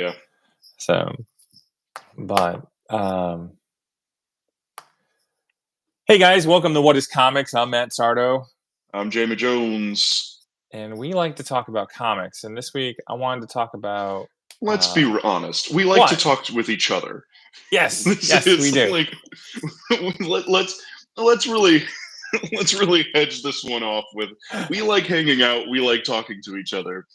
Yeah. So, but hey guys, welcome to What is Comics. I'm Matt Sardo. I'm Jamie Jones. And we like to talk about comics. And this week I wanted to talk about... Let's be honest. We like to talk with each other. Yes, we do. Like, let's really hedge this one off with, we like hanging out, we like talking to each other.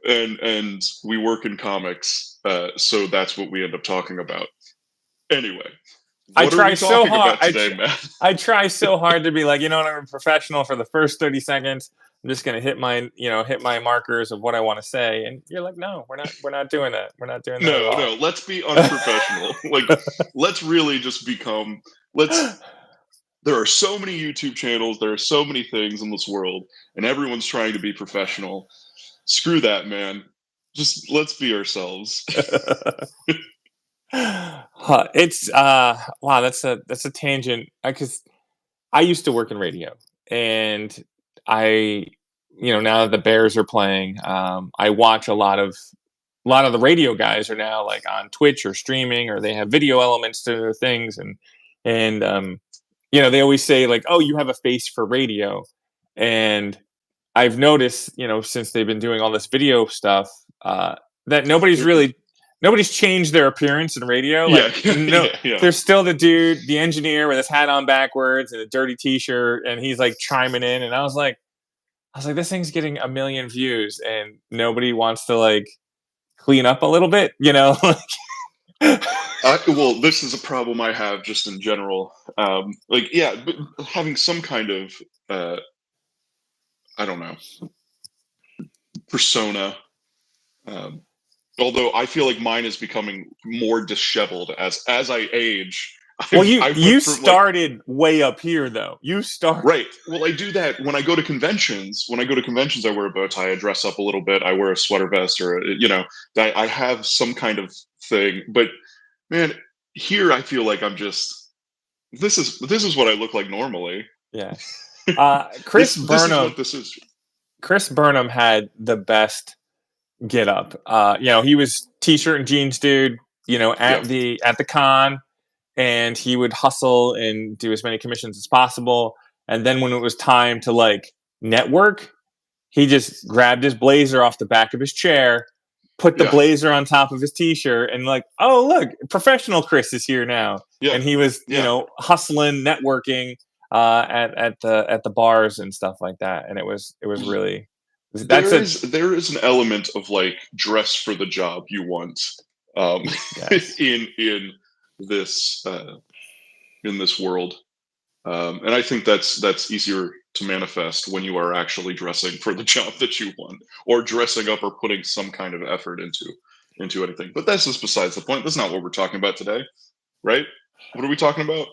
And we work in comics, so that's what we end up talking about. Anyway, I try so hard today, Matt? I try so hard to be like, I'm a professional for the first 30 seconds. I'm just gonna hit my markers of what I want to say, and you're like, no, we're not doing that. We're not doing that. No, let's be unprofessional. Let's really just become. There are so many YouTube channels. There are so many things in this world, and everyone's trying to be professional. Screw that, man. Just let's be ourselves. It's wow, that's a tangent, because I used to work in radio, and I now that the Bears are playing, I watch a lot of the radio guys are now like on Twitch or streaming, or they have video elements to their things, and they always say like, oh, you have a face for radio. And I've noticed, since they've been doing all this video stuff, that nobody's changed their appearance in radio. There's still the dude, the engineer with his hat on backwards and a dirty t-shirt, and he's like chiming in. And I was like, this thing's getting 1 million views, and nobody wants to like clean up a little bit, Well, this is a problem I have just in general. But having some kind of, I don't know, persona. Although I feel like mine is becoming more disheveled as I age. Well, you started way up here, though. You started right. Well, I do that when I go to conventions. When I go to conventions, I wear a bow tie. I dress up a little bit. I wear a sweater vest, or I have some kind of thing. But man, here I feel like I'm just. This is what I look like normally. Yeah. Chris Burnham. This is. Chris Burnham had the best get up. He was t-shirt and jeans dude. At the con. And he would hustle and do as many commissions as possible. And then when it was time to like network, he just grabbed his blazer off the back of his chair, put the blazer on top of his t-shirt, and like, oh, look, professional Chris is here now. Yeah. And he was, hustling, networking at the bars and stuff like that. And it was really there is an element of like dress for the job you want in this world, and I think that's easier to manifest when you are actually dressing for the job that you want, or dressing up or putting some kind of effort into anything. But that's just besides the point. That's not what we're talking about today, right? What are we talking about?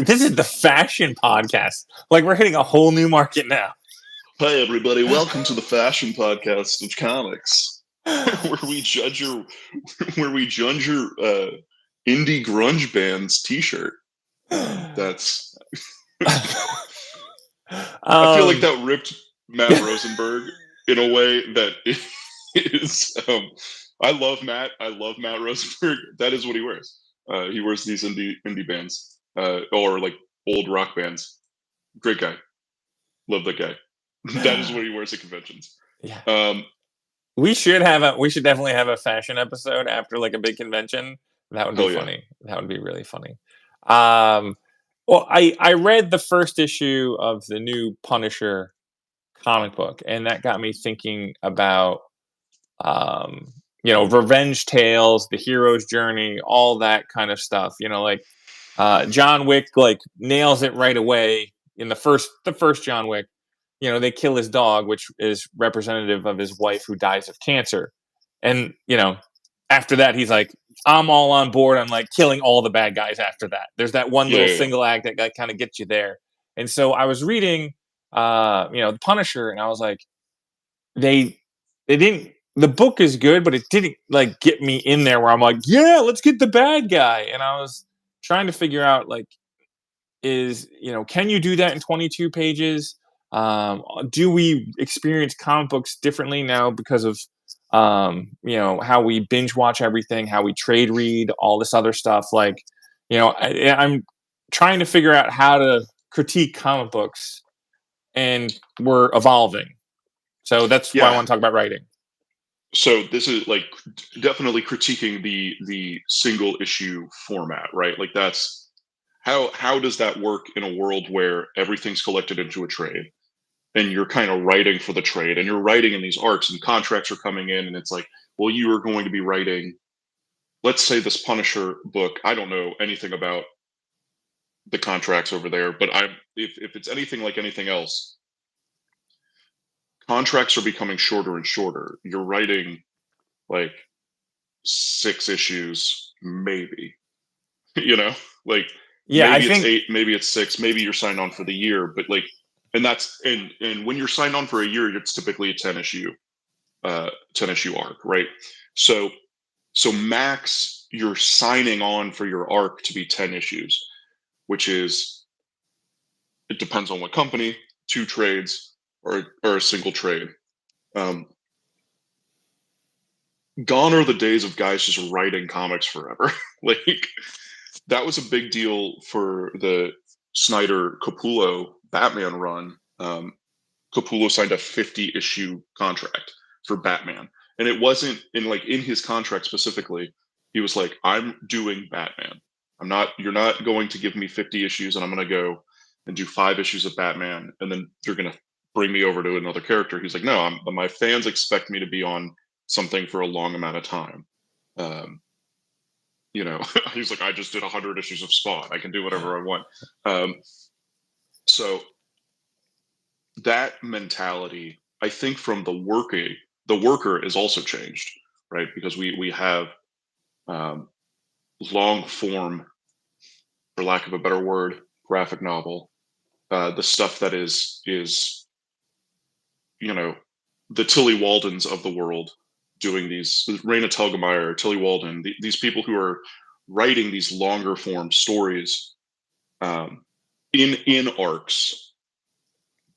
This is the fashion podcast. Like, we're hitting a whole new market now. Hi everybody, welcome to the fashion podcast of comics, where we judge your indie grunge band's t-shirt. That's I feel like that ripped Matt Rosenberg in a way that is I love Matt Rosenberg. That is what he wears. He wears these indie bands, or like old rock bands. Great guy. Love that guy. That is what he wears at conventions. Yeah. We should definitely have a fashion episode after like a big convention. That would be funny. That would be really funny. Well, I read the first issue of the new Punisher comic book, and that got me thinking about revenge tales, the hero's journey, all that kind of stuff. John Wick like nails it right away in the first John Wick. They kill his dog, which is representative of his wife who dies of cancer. And, after that, he's like, I'm all on board. I'm like killing all the bad guys after that. There's that one little single act that kind of gets you there. And so I was reading, The Punisher, and I was like, they didn't, the book is good, but it didn't like get me in there where I'm like, yeah, let's get the bad guy. And I was trying to figure out like, can you do that in 22 pages? Do we experience comic books differently now because of how we binge watch everything, how we trade read, all this other stuff. Like, I'm trying to figure out how to critique comic books, and we're evolving. So that's why I want to talk about writing. So this is like definitely critiquing the single issue format, right? Like that's how does that work in a world where everything's collected into a trade and you're kind of writing for the trade and you're writing in these arcs and contracts are coming in and it's like, well, you are going to be writing, let's say this Punisher book. I don't know anything about the contracts over there, but if it's anything like anything else, contracts are becoming shorter and shorter. You're writing like 6 issues, maybe, like maybe it's 8, maybe it's 6, maybe you're signed on for the year, but like, and that's, and when you're signed on for a year, it's typically a 10 issue arc, right? So max, you're signing on for your arc to be 10 issues, which is, it depends on what company, 2 trades or a single trade. Gone are the days of guys just writing comics forever. Like that was a big deal for the Snyder Capullo Batman run. Capullo signed a 50 issue contract for Batman, and it wasn't in his contract specifically. He was like, "I'm doing Batman. You're not going to give me 50 issues, and I'm going to go and do 5 issues of Batman, and then you're going to bring me over to another character." He's like, "No, my fans expect me to be on something for a long amount of time." He's like, "I just did 100 issues of Spawn. I can do whatever I want." So that mentality, I think, from the worker is also changed, right? Because we have long form, for lack of a better word, graphic novel, the stuff that is the Tilly Waldens of the world doing these, Raina Telgemeier, Tilly Walden, these people who are writing these longer form stories in arcs.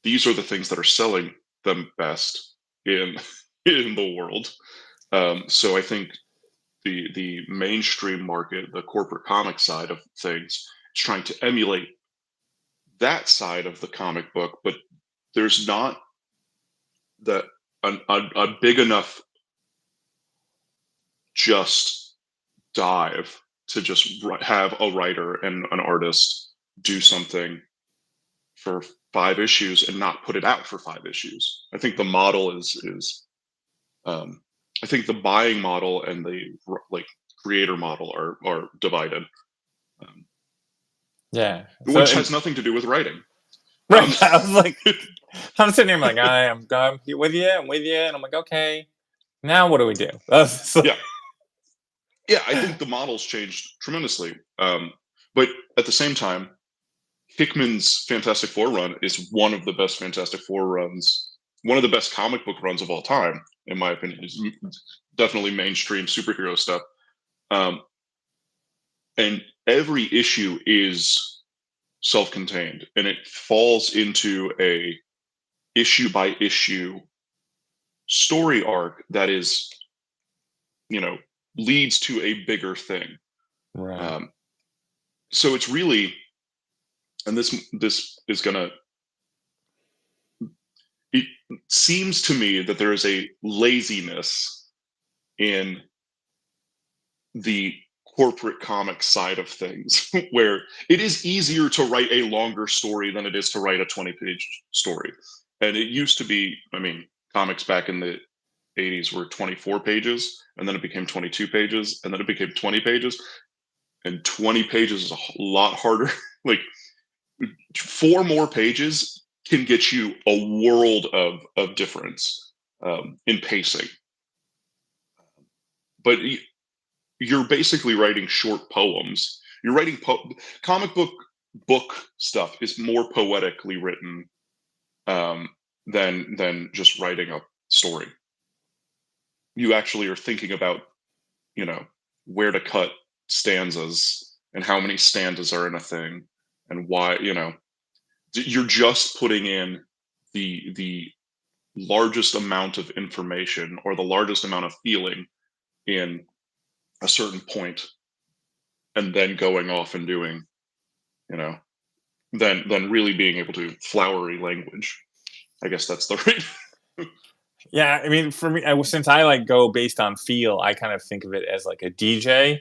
These are the things that are selling them best in the world. So I think the mainstream market, the corporate comic side of things, is trying to emulate that side of the comic book, but there's not a big enough just dive to just have a writer and an artist do something for 5 issues and not put it out for 5 issues. I think the model is I think the buying model and the creator model are divided. Which has nothing to do with writing. Right. I was like, I'm sitting here, I'm like, I'm with you, and I'm like, okay, now what do we do? Yeah, I think the model's changed tremendously. But at the same time, Hickman's Fantastic Four run is one of the best Fantastic Four runs, one of the best comic book runs of all time, in my opinion. It's definitely mainstream superhero stuff. And every issue is self-contained, and it falls into a issue by issue story arc that is, leads to a bigger thing. Right. So it's really, and this is gonna, it seems to me that there is a laziness in the corporate comic side of things where it is easier to write a longer story than it is to write a 20-page story. And it used to be, comics back in the 80s were 24 pages, and then it became 22 pages, and then it became 20 pages. And 20 pages is a lot harder. Like 4 more pages can get you a world of difference in pacing. But you're basically writing short poems. You're writing comic book stuff is more poetically written than just writing a story. You actually are thinking about, where to cut stanzas and how many stanzas are in a thing and why, you're just putting in the largest amount of information or the largest amount of feeling in a certain point, and then going off and doing, you know, than really being able to flowery language. I guess that's the right. Yeah, I mean, for me, since I like go based on feel, I kind of think of it as like a DJ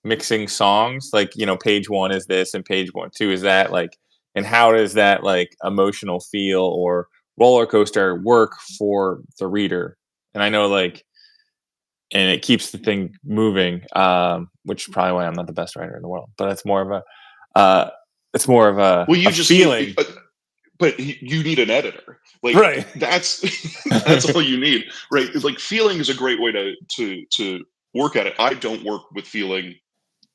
mixing songs. Like, page one is this and page two is that. Like, and how does that like emotional feel or roller coaster work for the reader? And I know like, and it keeps the thing moving, which is probably why I'm not the best writer in the world. But it's more of Well, you a just need, feeling, but you need an editor. Like right? that's that's all you need, right? Like feeling is a great way to work at it. I don't work with feeling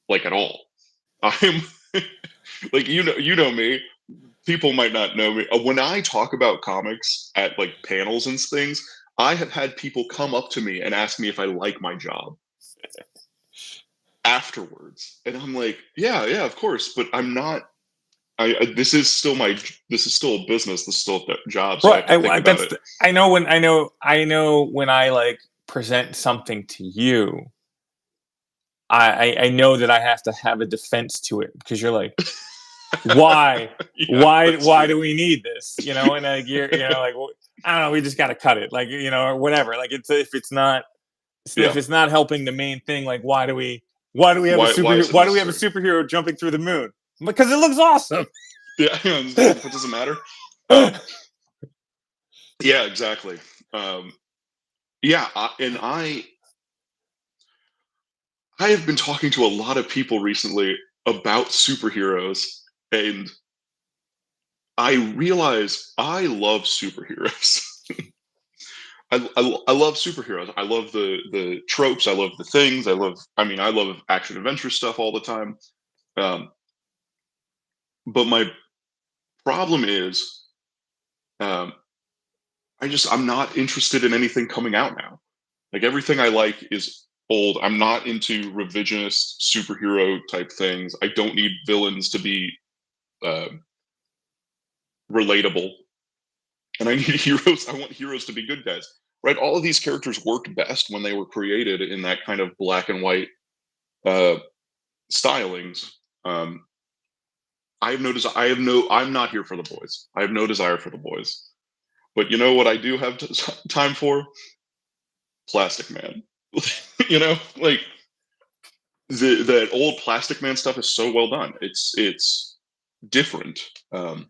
like at all. I'm like you know me. People might not know me. When I talk about comics at like panels and things, I have had people come up to me and ask me if I like my job afterwards, and I'm like, yeah, of course, but I'm not. This is still a business. This is still a job, so I Right. have to think about it. I know when I like present something to you, I know that I have to have a defense to it because you're like, why, Yeah, that's why true. do we need this? And like you're like, well, I don't know, we just got to cut it, like or whatever. Like Yeah. if it's not helping the main thing, like why do we have a Why superhero? is it Why do we have a necessary? superhero jumping through the moon? Because it looks awesome. Yeah, that doesn't matter. Um, yeah, exactly. Um, yeah, I have been talking to a lot of people recently about superheroes, and I realize I love superheroes. I love superheroes. I love the tropes. I love the things. I love action adventure stuff all the time. Um, but my problem is, um, I'm not interested in anything coming out now. Like everything I like is old. I'm not into revisionist superhero type things. I don't need villains to be uh, relatable, and I need heroes. I want heroes to be good guys, right? All of these characters worked best when they were created in that kind of black and white uh, stylings. Um, I have no desire. I'm not here for the boys. I have no desire for the boys. But you know what I do have time for? Plastic Man. Like that old Plastic Man stuff is so well done. It's different. I'm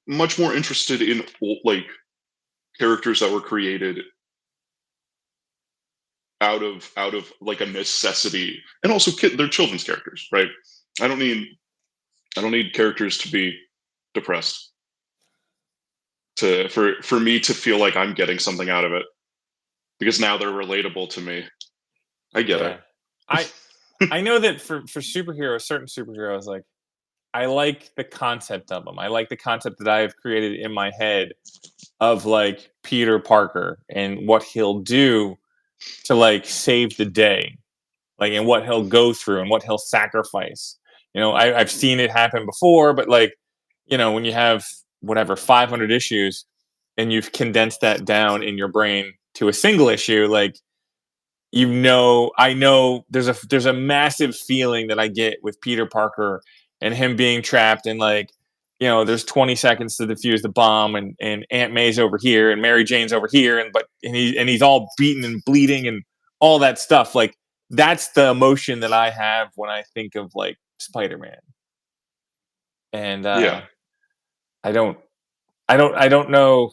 much more interested in like characters that were created out of like a necessity, and also they're children's characters, right? I don't need I don't need characters to be depressed for me to feel like I'm getting something out of it because now they're relatable to me. I get it. Yeah, I I know that for superheroes, certain superheroes, like I like the concept of them. I like the concept that I have created in my head of like Peter Parker and what he'll do to like save the day, like and what he'll go through and what he'll sacrifice. I've seen it happen before, but like, when you have whatever 500 issues and you've condensed that down in your brain to a single issue, like I know there's a massive feeling that I get with Peter Parker and him being trapped and like, there's 20 seconds to defuse the bomb and Aunt May's over here and Mary Jane's over here and he's all beaten and bleeding and all that stuff. Like that's the emotion that I have when I think of like Spider-Man. And Yeah. I don't know.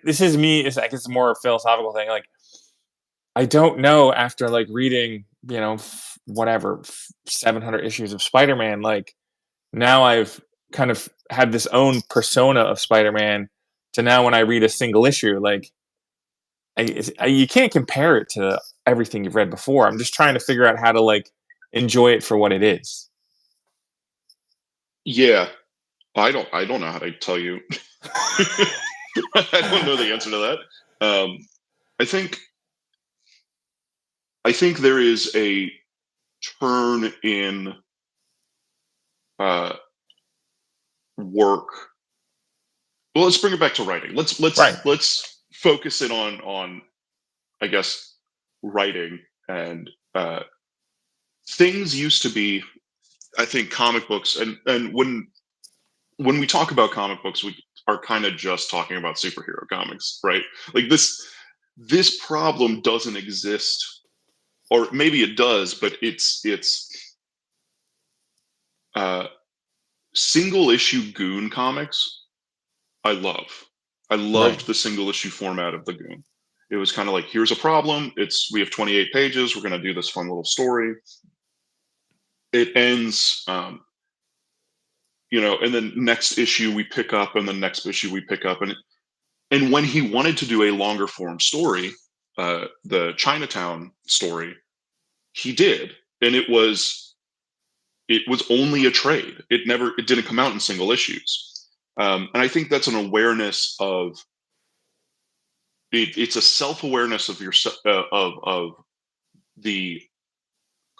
This is me. It's like it's more a philosophical thing. Like I don't know after like reading, 700 issues of Spider-Man, like now I've kind of had this own persona of Spider-Man to now when I read a single issue, like you can't compare it to everything you've read before. I'm just trying to figure out how to like enjoy it for what it is. Yeah. I don't know how to tell you. I don't know the answer to that. I think I think there is a turn in uh, work Well, let's bring it back to writing. Let's focus in on I guess writing and things used to be. I think comic books and when we talk about comic books, we are kind of just talking about superhero comics, right? Like this problem doesn't exist, or maybe it does, but it's single issue Goon comics. I loved the single issue format of the Goon. It was kind of like, here's a problem. We have 28 pages. We're going to do this fun little story. It ends, and then next issue we pick up, and the next issue we pick up, and when he wanted to do a longer form story, the Chinatown story, he did, and it was only a trade. It didn't come out in single issues, and I think that's an awareness of. It's a self-awareness of of the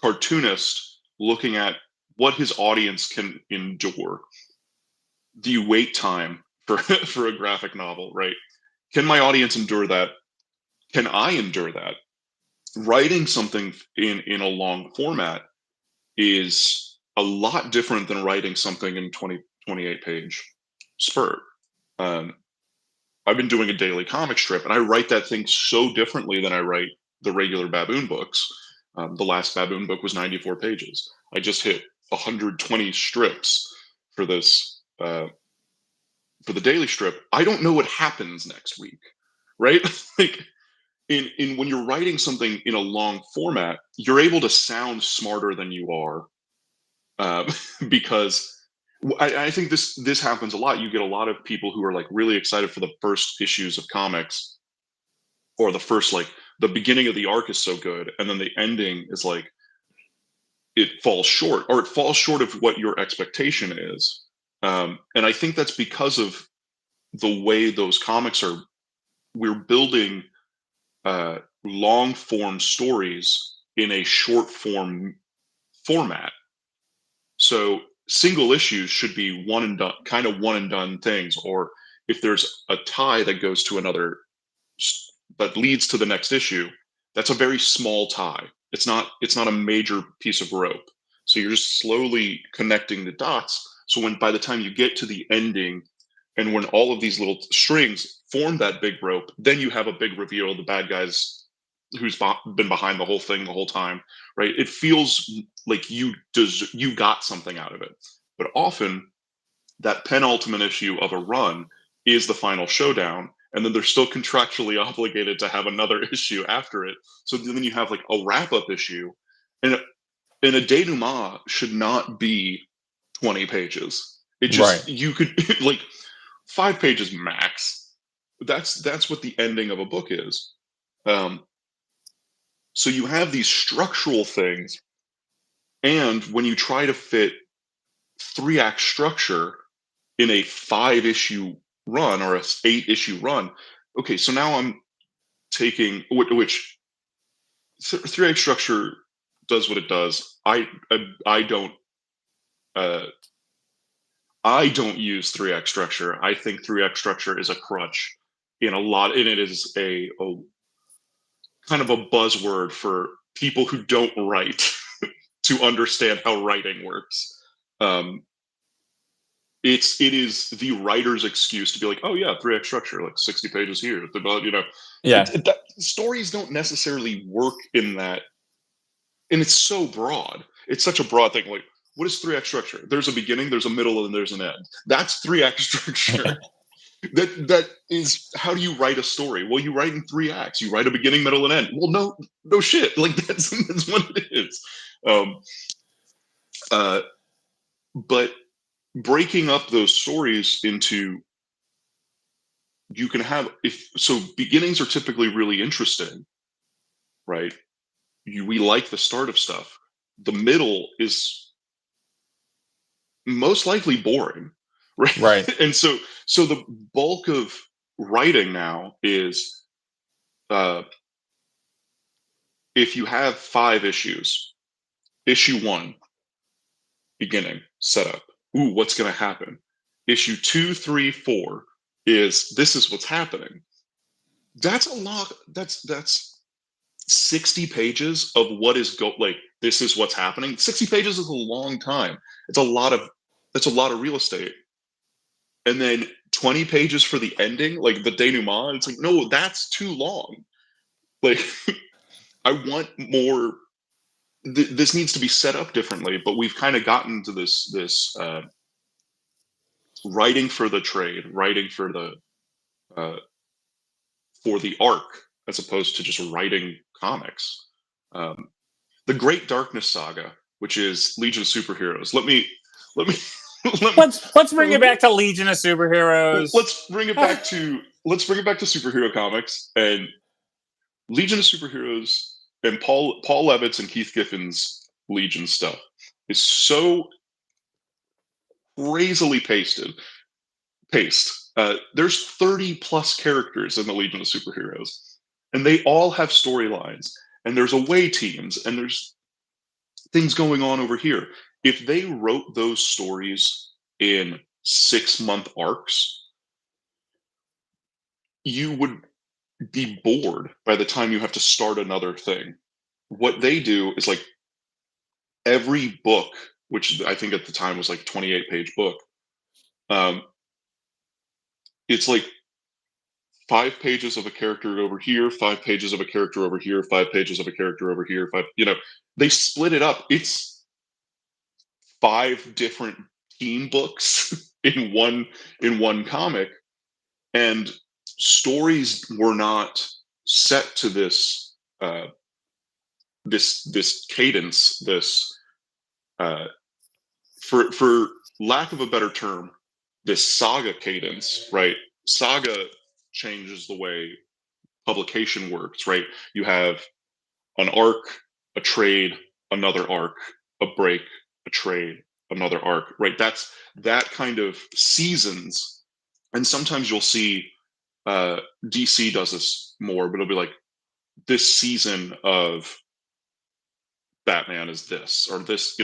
cartoonist looking at what his audience can endure. Do you wait time for for a graphic novel, right? Can my audience endure that? Can I endure that? Writing something in a long format is a lot different than writing something in 28 page spurt. I've been doing a daily comic strip, and I write that thing so differently than I write the regular Baboon books. The last Baboon book was 94 pages. I just hit 120 strips for this for the daily strip. I don't know what happens next week, right? Like in when you're writing something in a long format, you're able to sound smarter than you are, because I think this happens a lot. You get a lot of people who are like really excited for the first issues of comics, or the first, like, the beginning of the arc is so good, and then the ending is like it falls short, or it falls short of what your expectation is. And I think that's because of the way those comics are. We're building long form stories in a short form format. So single issues should be one and done, kind of one and done things. Or if there's a tie that goes to another, that leads to the next issue, that's a very small tie. It's not a major piece of rope. So you're just slowly connecting the dots. So by the time you get to the ending, and when all of these little strings form that big rope, then you have a big reveal of the bad guys who's been behind the whole thing the whole time, right? It feels like you got something out of it. But often that penultimate issue of a run is the final showdown, and then they're still contractually obligated to have another issue after it. So then you have like a wrap-up issue, and a denouement should not be 20 pages. It just, you could like 5 pages max. That's what the ending of a book is. So you have these structural things, and when you try to fit 3-act structure in a 5-issue run or a 8-issue run, okay, so now I'm taking which 3-act structure does what it does. I don't use 3-act structure. I think 3-act structure is a crutch and it is a kind of a buzzword for people who don't write to understand how writing works. It is the writer's excuse to be like, oh yeah, 3-act structure, like 60 pages here. Yeah. Stories don't necessarily work in that, and it's so broad. It's such a broad thing. Like, what is 3-act structure? There's a beginning, there's a middle, and there's an end. That's 3-act structure. that is, how do you write a story? Well, you write in 3 acts. You write a beginning, middle, and end. Well, no shit. Like that's what it is. But breaking up those stories into, you can have, beginnings are typically really interesting, right? We like the start of stuff. The middle is most likely boring, right? And so the bulk of writing now is, if you have 5 issues, issue 1, beginning, setup. Ooh, what's going to happen? Issue 2, 3, 4, this is what's happening. That's a lot. That's 60 pages of what is like this is what's happening. 60 pages is a long time. It's a lot of that's a lot of real estate. And then 20 pages for the ending, like the denouement. It's like, no, that's too long. Like I want more. This needs to be set up differently, but we've kind of gotten to this writing for the trade, writing uh, for the arc, as opposed to just writing comics. Um, the Great Darkness Saga, which is Legion of Superheroes. Let me let's bring it back to Legion of Superheroes. Let's bring it back to superhero comics and Legion of Superheroes and Paul Levitz and Keith Giffen's Legion stuff is so crazily paced. There's 30 plus characters in the Legion of Superheroes, and they all have storylines. And there's away teams, and there's things going on over here. If they wrote those stories in 6-month arcs, you would be bored by the time you have to start another thing. What they do is like every book, which I think at the time was like a 28-page book, it's like 5 pages of a character over here, 5 pages of a character over here, 5 pages of a character over here, they split it up. It's 5 different team books in one comic, and stories were not set to this this cadence, this for lack of a better term, this saga cadence, right? Saga changes the way publication works, right? You have an arc, a trade, another arc, a break, a trade, another arc, right? That's that kind of seasons. And sometimes you'll see DC does this more, but it'll be like this season of Batman is this or this,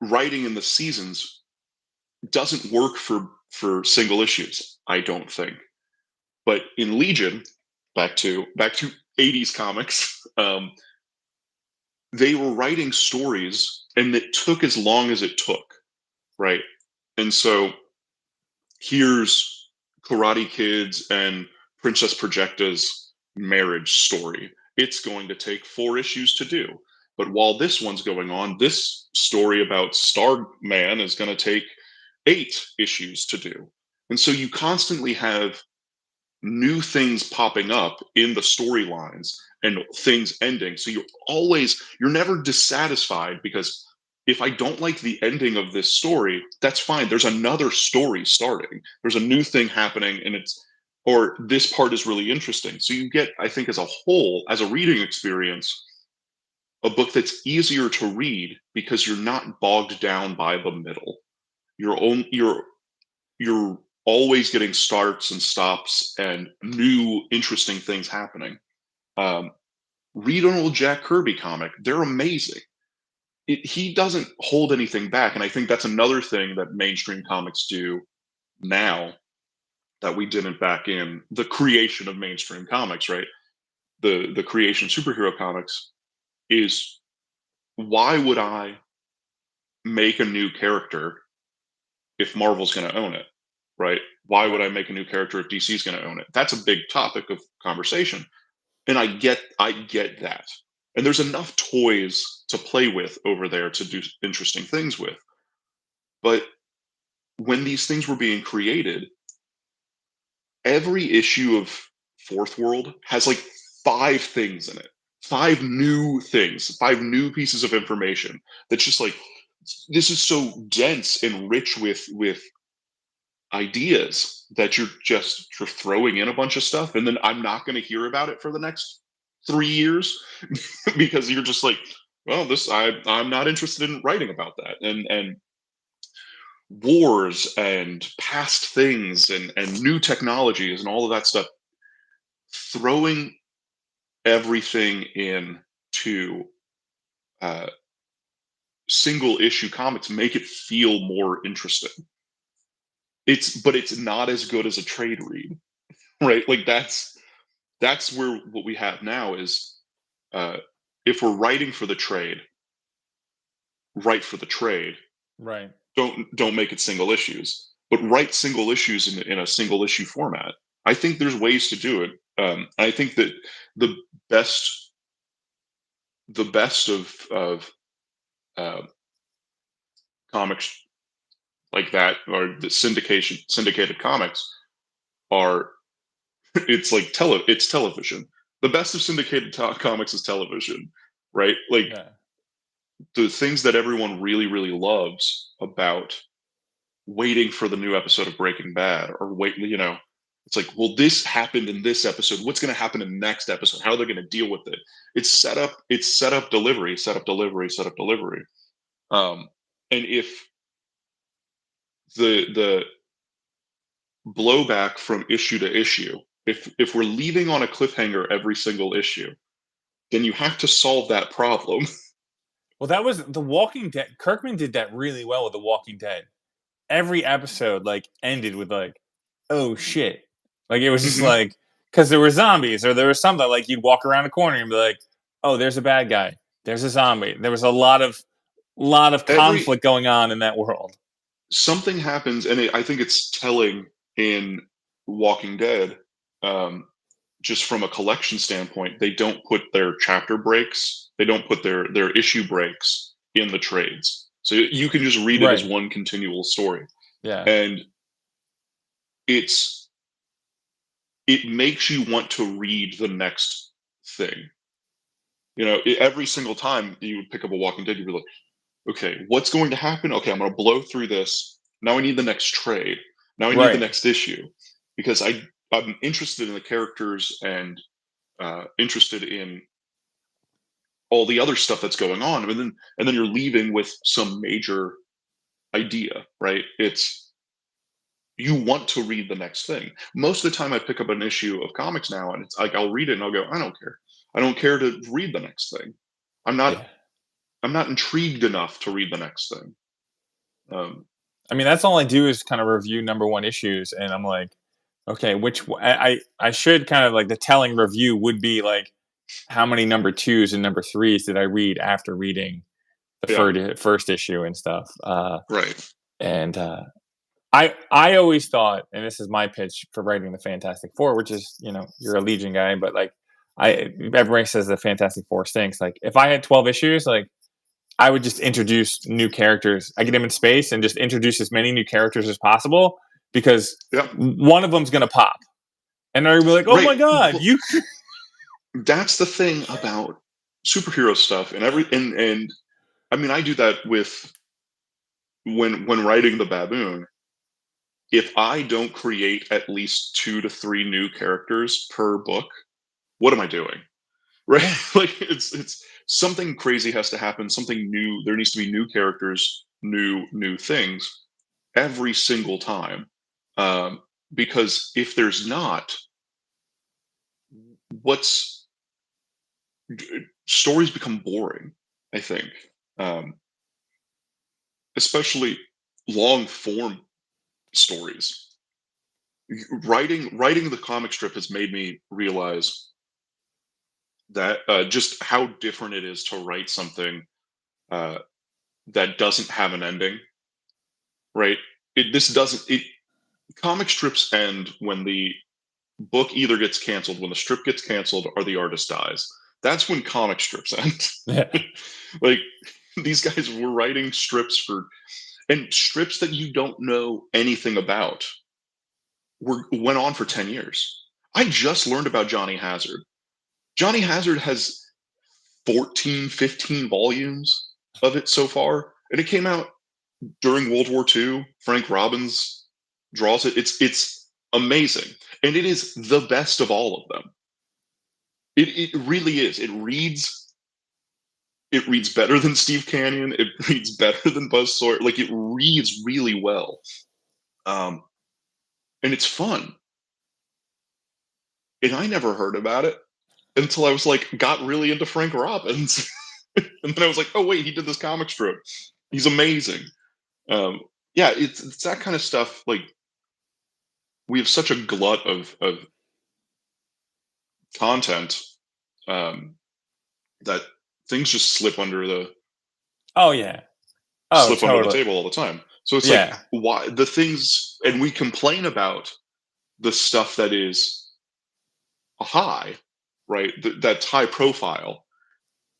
writing in the seasons doesn't work for single issues, I don't think. But in Legion, back to 80s comics, they were writing stories, and it took as long as it took, right? And so here's Karate Kid's and Princess Projecta's marriage story. It's going to take 4 issues to do. But while this one's going on, this story about Starman is going to take 8 issues to do. And so you constantly have new things popping up in the storylines and things ending. So you're never dissatisfied, because if I don't like the ending of this story, that's fine. There's another story starting. There's a new thing happening, and or this part is really interesting. So you get, I think, as a whole, as a reading experience, a book that's easier to read because you're not bogged down by the middle. You're always getting starts and stops and new interesting things happening. Read an old Jack Kirby comic. They're amazing. He doesn't hold anything back. And I think that's another thing that mainstream comics do now that we didn't back in the creation of mainstream comics, right? The creation of superhero comics is, why would I make a new character if Marvel's going to own it, right? Why would I make a new character if DC's going to own it? That's a big topic of conversation. And I get that. And there's enough toys to play with over there to do interesting things with. But when these things were being created, every issue of Fourth World has like 5 things in it. 5 new things, 5 new pieces of information that's just like, this is so dense and rich with ideas that you're throwing in a bunch of stuff, and then I'm not going to hear about it for the next 3 years because you're just like, well, I'm not interested in writing about that. And wars and past things and new technologies and all of that stuff, throwing everything into single issue comics make it feel more interesting. but it's not as good as a trade read, right? Like that's where what we have now is, uh, if we're writing for the trade, write for the trade. Right. Don't make it single issues, but write single issues in a single issue format. I think there's ways to do it. I think that the best of uh, comics like that, or the syndicated comics, are it's television. The best of syndicated comics is television, right? Like Yeah. the things that everyone really really loves about waiting for the new episode of Breaking Bad, or it's like, well, this happened in this episode. What's going to happen in the next episode? How are they going to deal with it? It's set up, delivery, set up, delivery, set up, delivery. And if the blowback from issue to issue, if we're leaving on a cliffhanger every single issue, then you have to solve that problem. Well, that was The Walking Dead. Kirkman did that really well with The Walking Dead. Every episode like ended with like, oh shit. Like it was just Mhm. like, because there were zombies or there was something like you'd walk around a corner and be like, oh, there's a bad guy. There's a zombie. There was a lot of Every conflict going on in that world. Something happens, and I think it's telling in Walking Dead. Um, just from a collection standpoint, they don't put their chapter breaks, they don't put their issue breaks in the trades, so you can just read it as Right. one continual story, Yeah. and it makes you want to read the next thing. Every single time you would pick up a Walking Dead, you'd be like, okay, what's going to happen? Okay, I'm going to blow through this. Now I need the next trade. Now I need the Right. next issue, because I'm interested in the characters, and interested in all the other stuff that's going on, and then you're leaving with some major idea, right? You want to read the next thing. Most of the time I pick up an issue of comics now, and it's like I'll read it and I'll go, I don't care to read the next thing. i'm not Yeah. I'm not intrigued enough to read the next thing. um I mean, that's all I do is kind of review number one issues, and I'm like, okay, I should kind of like the telling review would be like, how many number twos and number threes did I read after reading the yeah, first issue and stuff? right. And I always thought, and this is my pitch for writing the Fantastic Four, which is you're a Legion guy, but like everybody says the Fantastic Four stinks. Like if I had 12 issues, like I would just introduce new characters. I get them in space and just introduce as many new characters as possible because Yeah, one of them's gonna pop, and they'll be like, "Oh right. my god, Well, you!" that's the thing about superhero stuff, and I mean, I do that with when writing the Baboon. If I don't create at least 2 to 3 new characters per book, what am I doing? Right? Yeah, Like it's something crazy has to happen, something new. There needs to be new characters, new things every single time. Because if there's not, what's stories become boring, I think. Um, Especially long form stories. Writing the comic strip has made me realize that, just how different it is to write something, uh, that doesn't have an ending, right? This doesn't it Comic strips end when the book either gets canceled, when the strip gets canceled, or the artist dies. That's when comic strips end. yeah, Like, these guys were writing strips and strips that you don't know anything about went on for 10 years. I just learned about Johnny Hazard. Johnny Hazard has 14, 15 volumes of it so far, and it came out during World War II. Frank Robbins draws it. It's amazing, and it is the best of all of them. It really is. It reads better than Steve Canyon. It reads better than Buzz Sawyer. Like, it reads really well, um, and it's fun. And I never heard about it until I was like, got really into Frank Robbins. And then I was like, oh wait, he did this comic strip. He's amazing. Um, yeah, it's that kind of stuff. Like, such a glut of content, that things just slip under the Oh yeah. Oh, totally. table all the time. So it's like, Yeah. why the things, and we complain about the stuff that is high, right? That's high profile.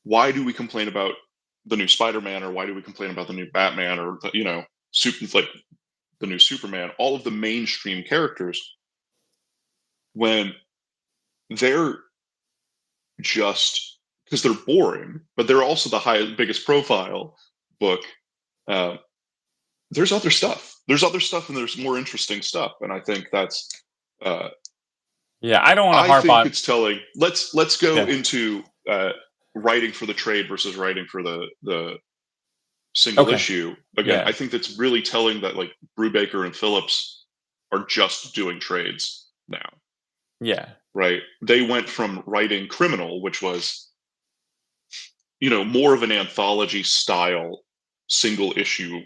Why do we complain about the new Spider-Man, or why do we complain about the new Batman, or like the new Superman? All of the mainstream characters, when they're just, because they're boring, but they're also the biggest profile book. Uh, there's other stuff. There's other stuff, and there's more interesting stuff. And I think that's. Yeah, I don't want to I harp think on. it's telling. Let's go Yeah. into writing for the trade versus writing for the single Okay. issue. Again, Yeah. I think that's really telling that like Brubaker and Phillips are just doing trades now. Yeah. Right? They went from writing Criminal, which was more of an anthology style single issue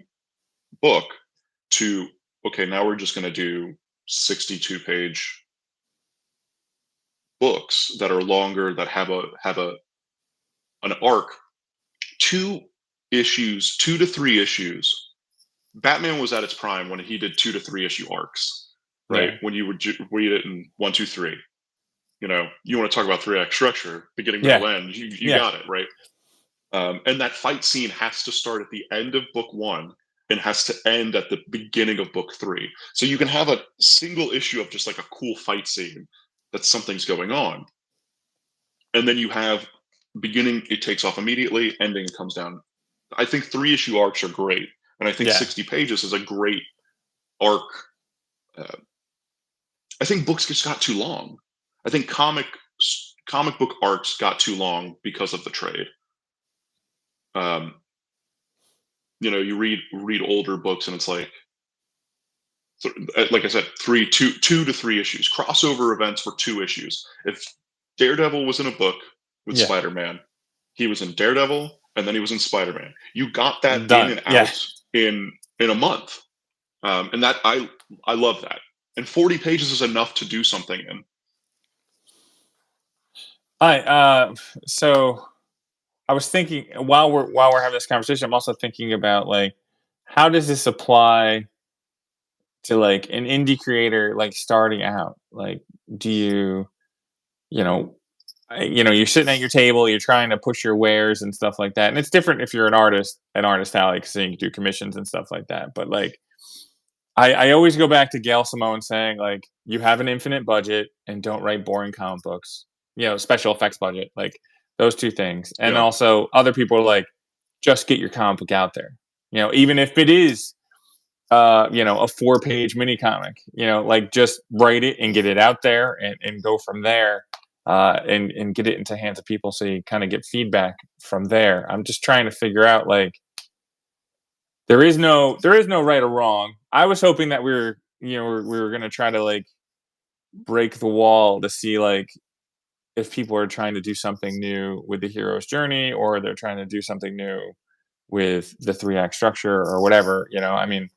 book, to okay, now we're just going to do 62-page books that are longer, that have an arc. 2 to 3 issues. Batman was at its prime when he did 2 to 3 issue arcs, right? Yeah. When you would read it in 1, 2, 3. You want to talk about 3 act structure, beginning, Yeah. middle, end. You Yeah. got it, right? And that fight scene has to start at the end of book 1 and has to end at the beginning of book 3. So you can have a single issue of just like a cool fight scene that something's going on, and then you have beginning, it takes off immediately, ending, it comes down. I think 3 issue arcs are great, and I think Yeah. 60 pages is a great arc. I think books just got too long. I think comic book arcs got too long because of the trade. You read older books, and it's like I said, 2 to 3 issues. Crossover events were 2 issues. If Daredevil was in a book with Yeah. Spider-Man, he was in Daredevil, and then he was in Spider-Man. You got that in Done. and Yeah. out in a month, and that I love that. And 40 pages is enough to do something in. So I was thinking, while we're having this conversation, I'm also thinking about like, how does this apply to like an indie creator like starting out? Like, do you know you're sitting at your table, you're trying to push your wares and stuff like that, and it's different if you're an artist alley, because you can do commissions and stuff like that. But like, I always go back to Gail Simone saying, like, you have an infinite budget and don't write boring comic books. Special effects budget, like those two things. And Yeah. also, other people are like, just get your comic book out there. Even if it is, a 4-page mini comic, like just write it and get it out there, and go from there, and get it into the hands of people, so you kind of get feedback from there. I'm just trying to figure out, like, there is no right or wrong. I was hoping that we were going to try to like break the wall to see like if people are trying to do something new with the hero's journey, or they're trying to do something new with the 3-act structure or whatever. I mean,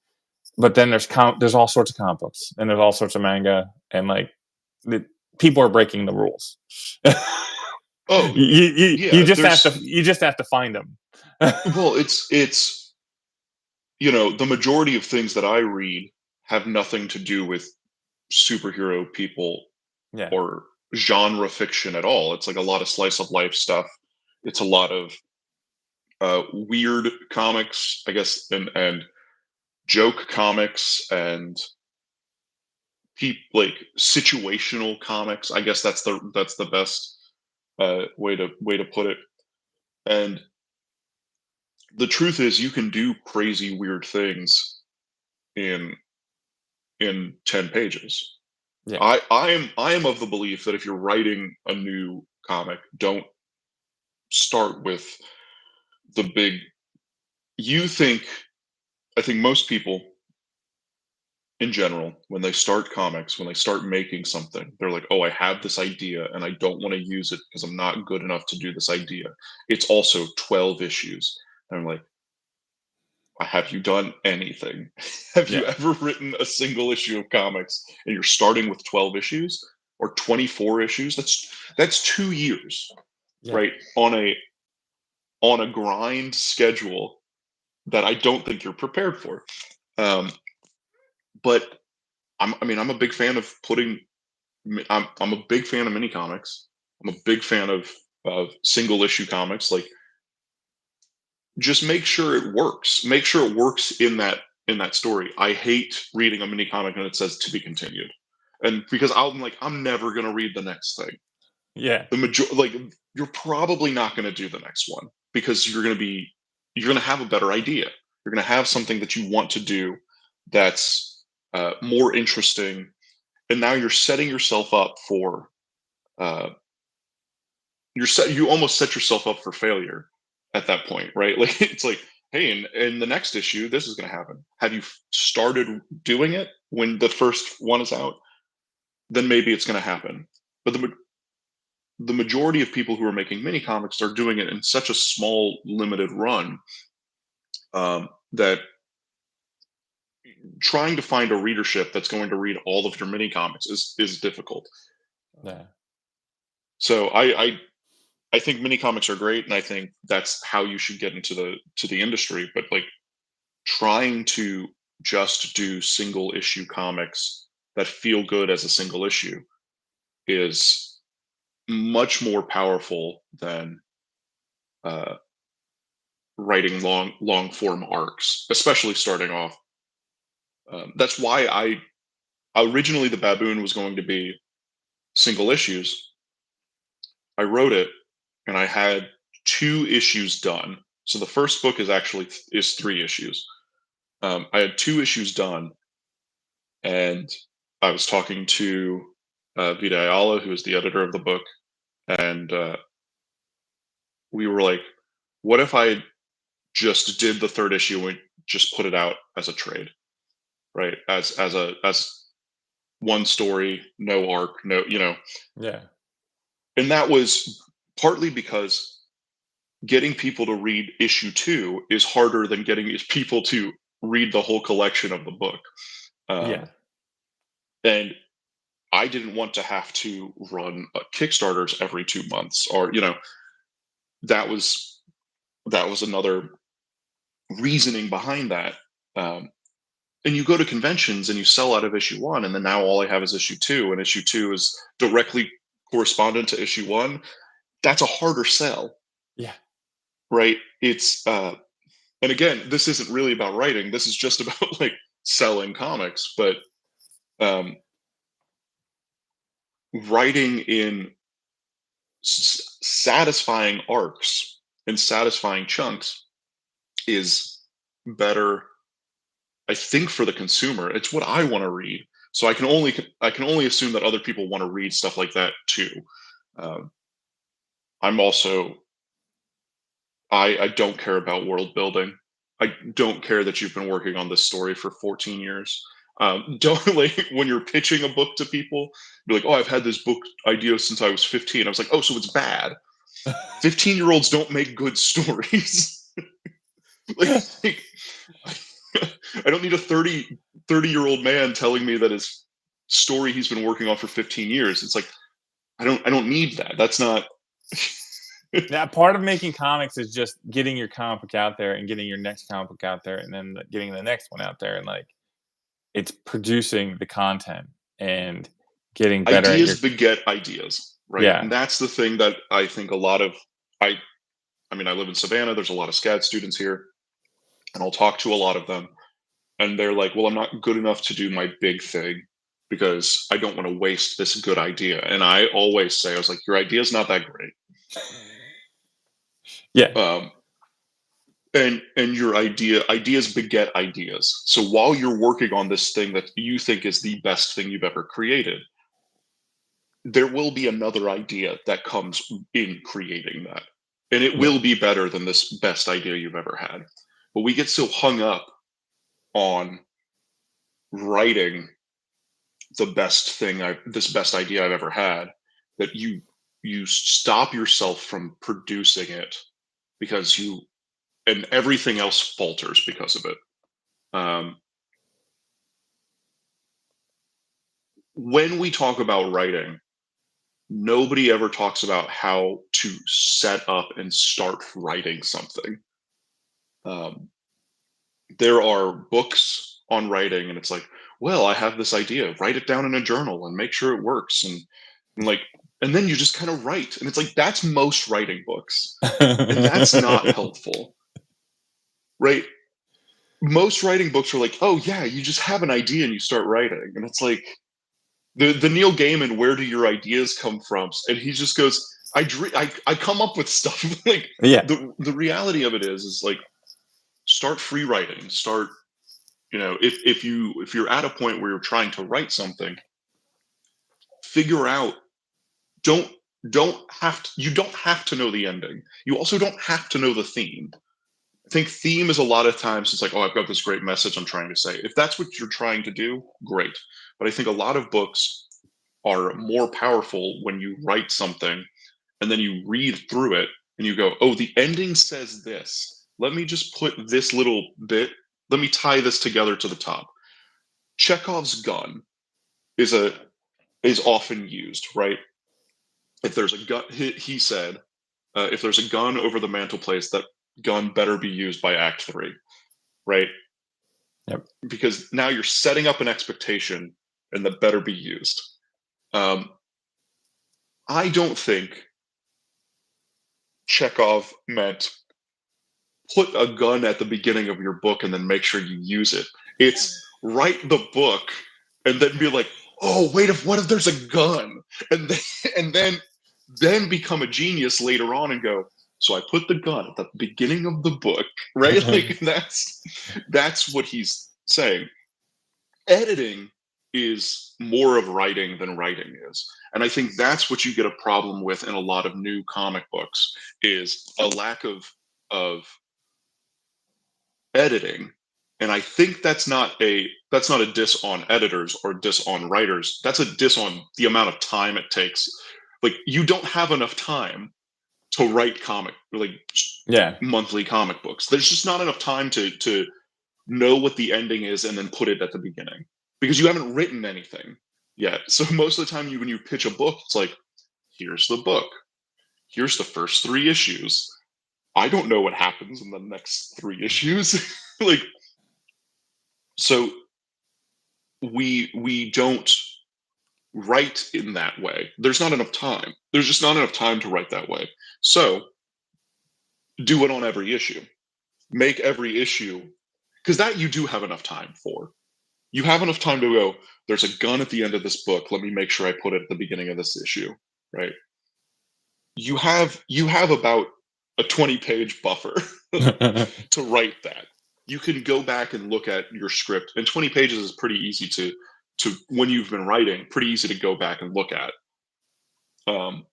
but then there's all sorts of comic books, and there's all sorts of manga, and like people are breaking the rules. Oh, you just have to find them. Well, it's the majority of things that I read have nothing to do with superhero people Yeah. or genre fiction at all. It's like a lot of slice of life stuff. It's a lot of weird comics, I guess, and joke comics, and like situational comics. I guess that's the best way to put it. And the truth is, you can do crazy weird things in 10 pages. Yeah. I am of the belief that if you're writing a new comic, don't start with the big. I think most people in general, when they start comics, when they start making something, they're like, oh, I have this idea and I don't want to use it because I'm not good enough to do this idea. It's also 12 issues. And I'm like, have you done anything? Have you Yeah. ever written a single issue of comics and you're starting with 12 issues or 24 issues? That's 2 years, Yeah. right? On a grind schedule that I don't think you're prepared for. But I'm a big fan of I'm a big fan of mini comics. I'm a big fan of single issue comics. Like, just make sure it works. Make sure it works in that story. I hate reading a mini comic and it says to be continued, and because I'm never gonna read the next thing. Yeah. You're probably not gonna do the next one because you're gonna have a better idea. You're gonna have something that you want to do that's more interesting, and now you're setting yourself up for uh, you almost set yourself up for failure at that point, right? Like, it's like, hey, in the next issue, this is going to happen. Have you started doing it when the first one is out? Then maybe it's going to happen. But the majority of people who are making mini comics are doing it in such a small, limited run, that trying to find a readership that's going to read all of your mini comics is difficult. Yeah. So I think mini comics are great, and I think that's how you should get into the industry. But like, trying to just do single issue comics that feel good as a single issue is much more powerful than uh, writing long form arcs, especially starting off. That's why I originally the Baboon was going to be single issues. I wrote it, and I had 2 issues done. So the first book is 3 issues. I had 2 issues done, and I was talking to Vita Ayala, who is the editor of the book, and we were like, "What if I just did the third issue and just put it out as a trade, right? As one story, no arc, no, Yeah. And that was partly because getting people to read issue 2 is harder than getting people to read the whole collection of the book. Yeah. And I didn't want to have to run Kickstarters every 2 months, or that was another reasoning behind that. Um, and you go to conventions and you sell out of issue 1, and then now all I have is issue 2, and issue 2 is directly correspondent to issue 1. That's a harder sell, Yeah. right? It's and again, this isn't really about writing. This is just about like selling comics, but um, writing in satisfying arcs and satisfying chunks is better, I think, for the consumer. It's what I want to read, so I can only assume that other people want to read stuff like that too. um, I'm also I don't care about world building. I don't care that you've been working on this story for 14 years. Don't like, when you're pitching a book to people, be like, "Oh, I've had this book idea since I was 15." I was like, "Oh, so it's bad." 15-year-olds don't make good stories. like, I don't need a 30-year-old man telling me that his story he's been working on for 15 years. It's like, I don't need that. That's not. Yeah, part of making comics is just getting your comic book out there and getting your next comic book out there and then getting the next one out there, and like it's producing the content and getting better at your Ideas beget ideas, right? yeah. And that's the thing that I think a lot of I I mean, I live in Savannah. There's a lot of SCAD students here, and I'll talk to a lot of them, and they're like, "Well, I'm not good enough to do my big thing because I don't want to waste this good idea." And I always say, I was like, "Your idea's not that great." Yeah. Um, and your ideas beget ideas. So while you're working on this thing that you think is the best thing you've ever created, there will be another idea that comes in creating that, and it Yeah. will be better than this best idea you've ever had. But we get so hung up on writing this best idea I've ever had, that you stop yourself from producing it because you and everything else falters because of it. When we talk about writing, nobody ever talks about how to set up and start writing something. There are books on writing, and it's like, well, I have this idea, write it down in a journal and make sure it works, and then you just kind of write, and it's like, that's most writing books, and that's not helpful, right? Most writing books are like, oh yeah, you just have an idea and you start writing, and it's like the Neil Gaiman, where do your ideas come from? And he just goes, I come up with stuff. Like, Yeah. The reality of it is like, start free writing. Start, if you're at a point where you're trying to write something, figure out. You don't have to know the ending. You also don't have to know the theme. I think theme is a lot of times it's like, oh, I've got this great message I'm trying to say. If that's what you're trying to do, great. But I think a lot of books are more powerful when you write something and then you read through it and you go, oh, the ending says this. Let me just put this little bit, let me tie this together to the top. Chekhov's gun is often used, right? If there's a gun, he said, if there's a gun over the mantelpiece, that gun better be used by Act 3, right? Yep. Because now you're setting up an expectation, and that better be used. I don't think Chekhov meant put a gun at the beginning of your book and then make sure you use it. It's write the book and then be like, oh, what if there's a gun? And then become a genius later on and go, so I put the gun at the beginning of the book, right? Like that's what he's saying. Editing is more of writing than writing is. And I think that's what you get a problem with in a lot of new comic books, is a lack of editing. And I think that's not a diss on editors or diss on writers. That's a diss on the amount of time it takes. Like, you don't have enough time to write monthly comic books. There's just not enough time to know what the ending is and then put it at the beginning, because you haven't written anything yet. So most of the time when you pitch a book, it's like, here's the book. Here's the first 3 issues. I don't know what happens in the next 3 issues. Like, so we don't write in that way. There's not enough time. There's just not enough time to write that way. So do it on every issue. Make every issue, because that you do have enough time for. You have enough time to go, there's a gun at the end of this book. Let me make sure I put it at the beginning of this issue, right? You have about a 20-page buffer to write that. You can go back and look at your script, and 20 pages is pretty easy to when you've been writing, pretty easy to go back and look at. But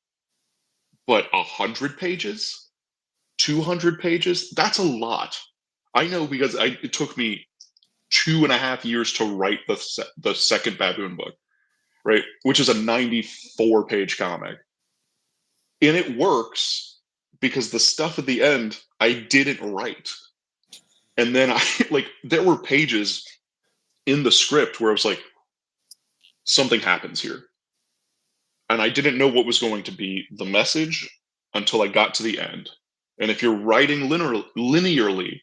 100 pages, 200 pages, that's a lot. I know, because it took me 2.5 years to write the second Baboon book, right? Which is a 94-page comic. And it works because the stuff at the end, I didn't write. And then there were pages in the script where I was like, something happens here. And I didn't know what was going to be the message until I got to the end. And if you're writing linearly,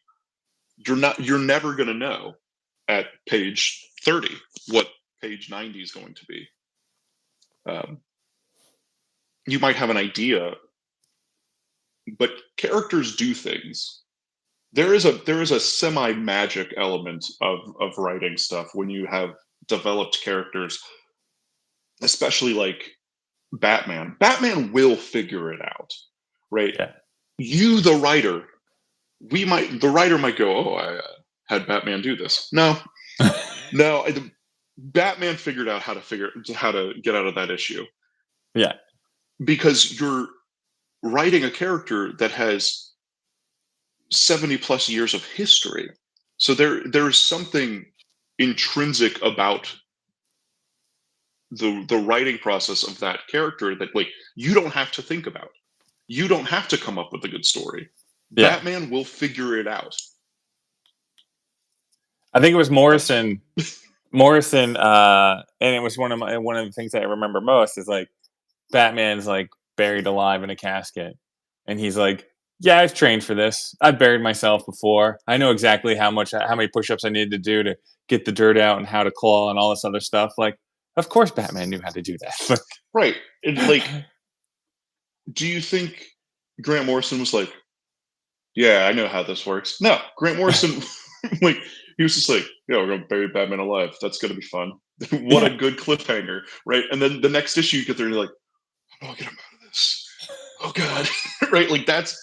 you're never going to know at page 30 what page 90 is going to be. You might have an idea, but characters do things. There is a semi-magic element of writing stuff when you have developed characters, especially like Batman. Batman will figure it out, right? Yeah. You, the writer, the writer might go, oh, I had Batman do this. No, Batman figured out how to get out of that issue. Yeah. Because you're writing a character that has 70 plus years of history. So there's something intrinsic about the writing process of that character that, like, you don't have to think about. You don't have to come up with a good story. Yeah. Batman will figure it out. I think it was Morrison. Morrison, and it was one of the things that I remember most is like Batman's like buried alive in a casket, and he's like, "Yeah, I've trained for this. I've buried myself before. I know exactly how many push-ups I needed to do to get the dirt out and how to claw and all this other stuff." Like, of course, Batman knew how to do that. Right. And like, do you think Grant Morrison was like, "Yeah, I know how this works"? No, Grant Morrison, like, he was just like, "Yeah, we're gonna bury Batman alive. That's gonna be fun. What a good cliffhanger, right?" And then the next issue, you get there, and you're like, "How do I get him out of this? Oh God!" Right? Like that's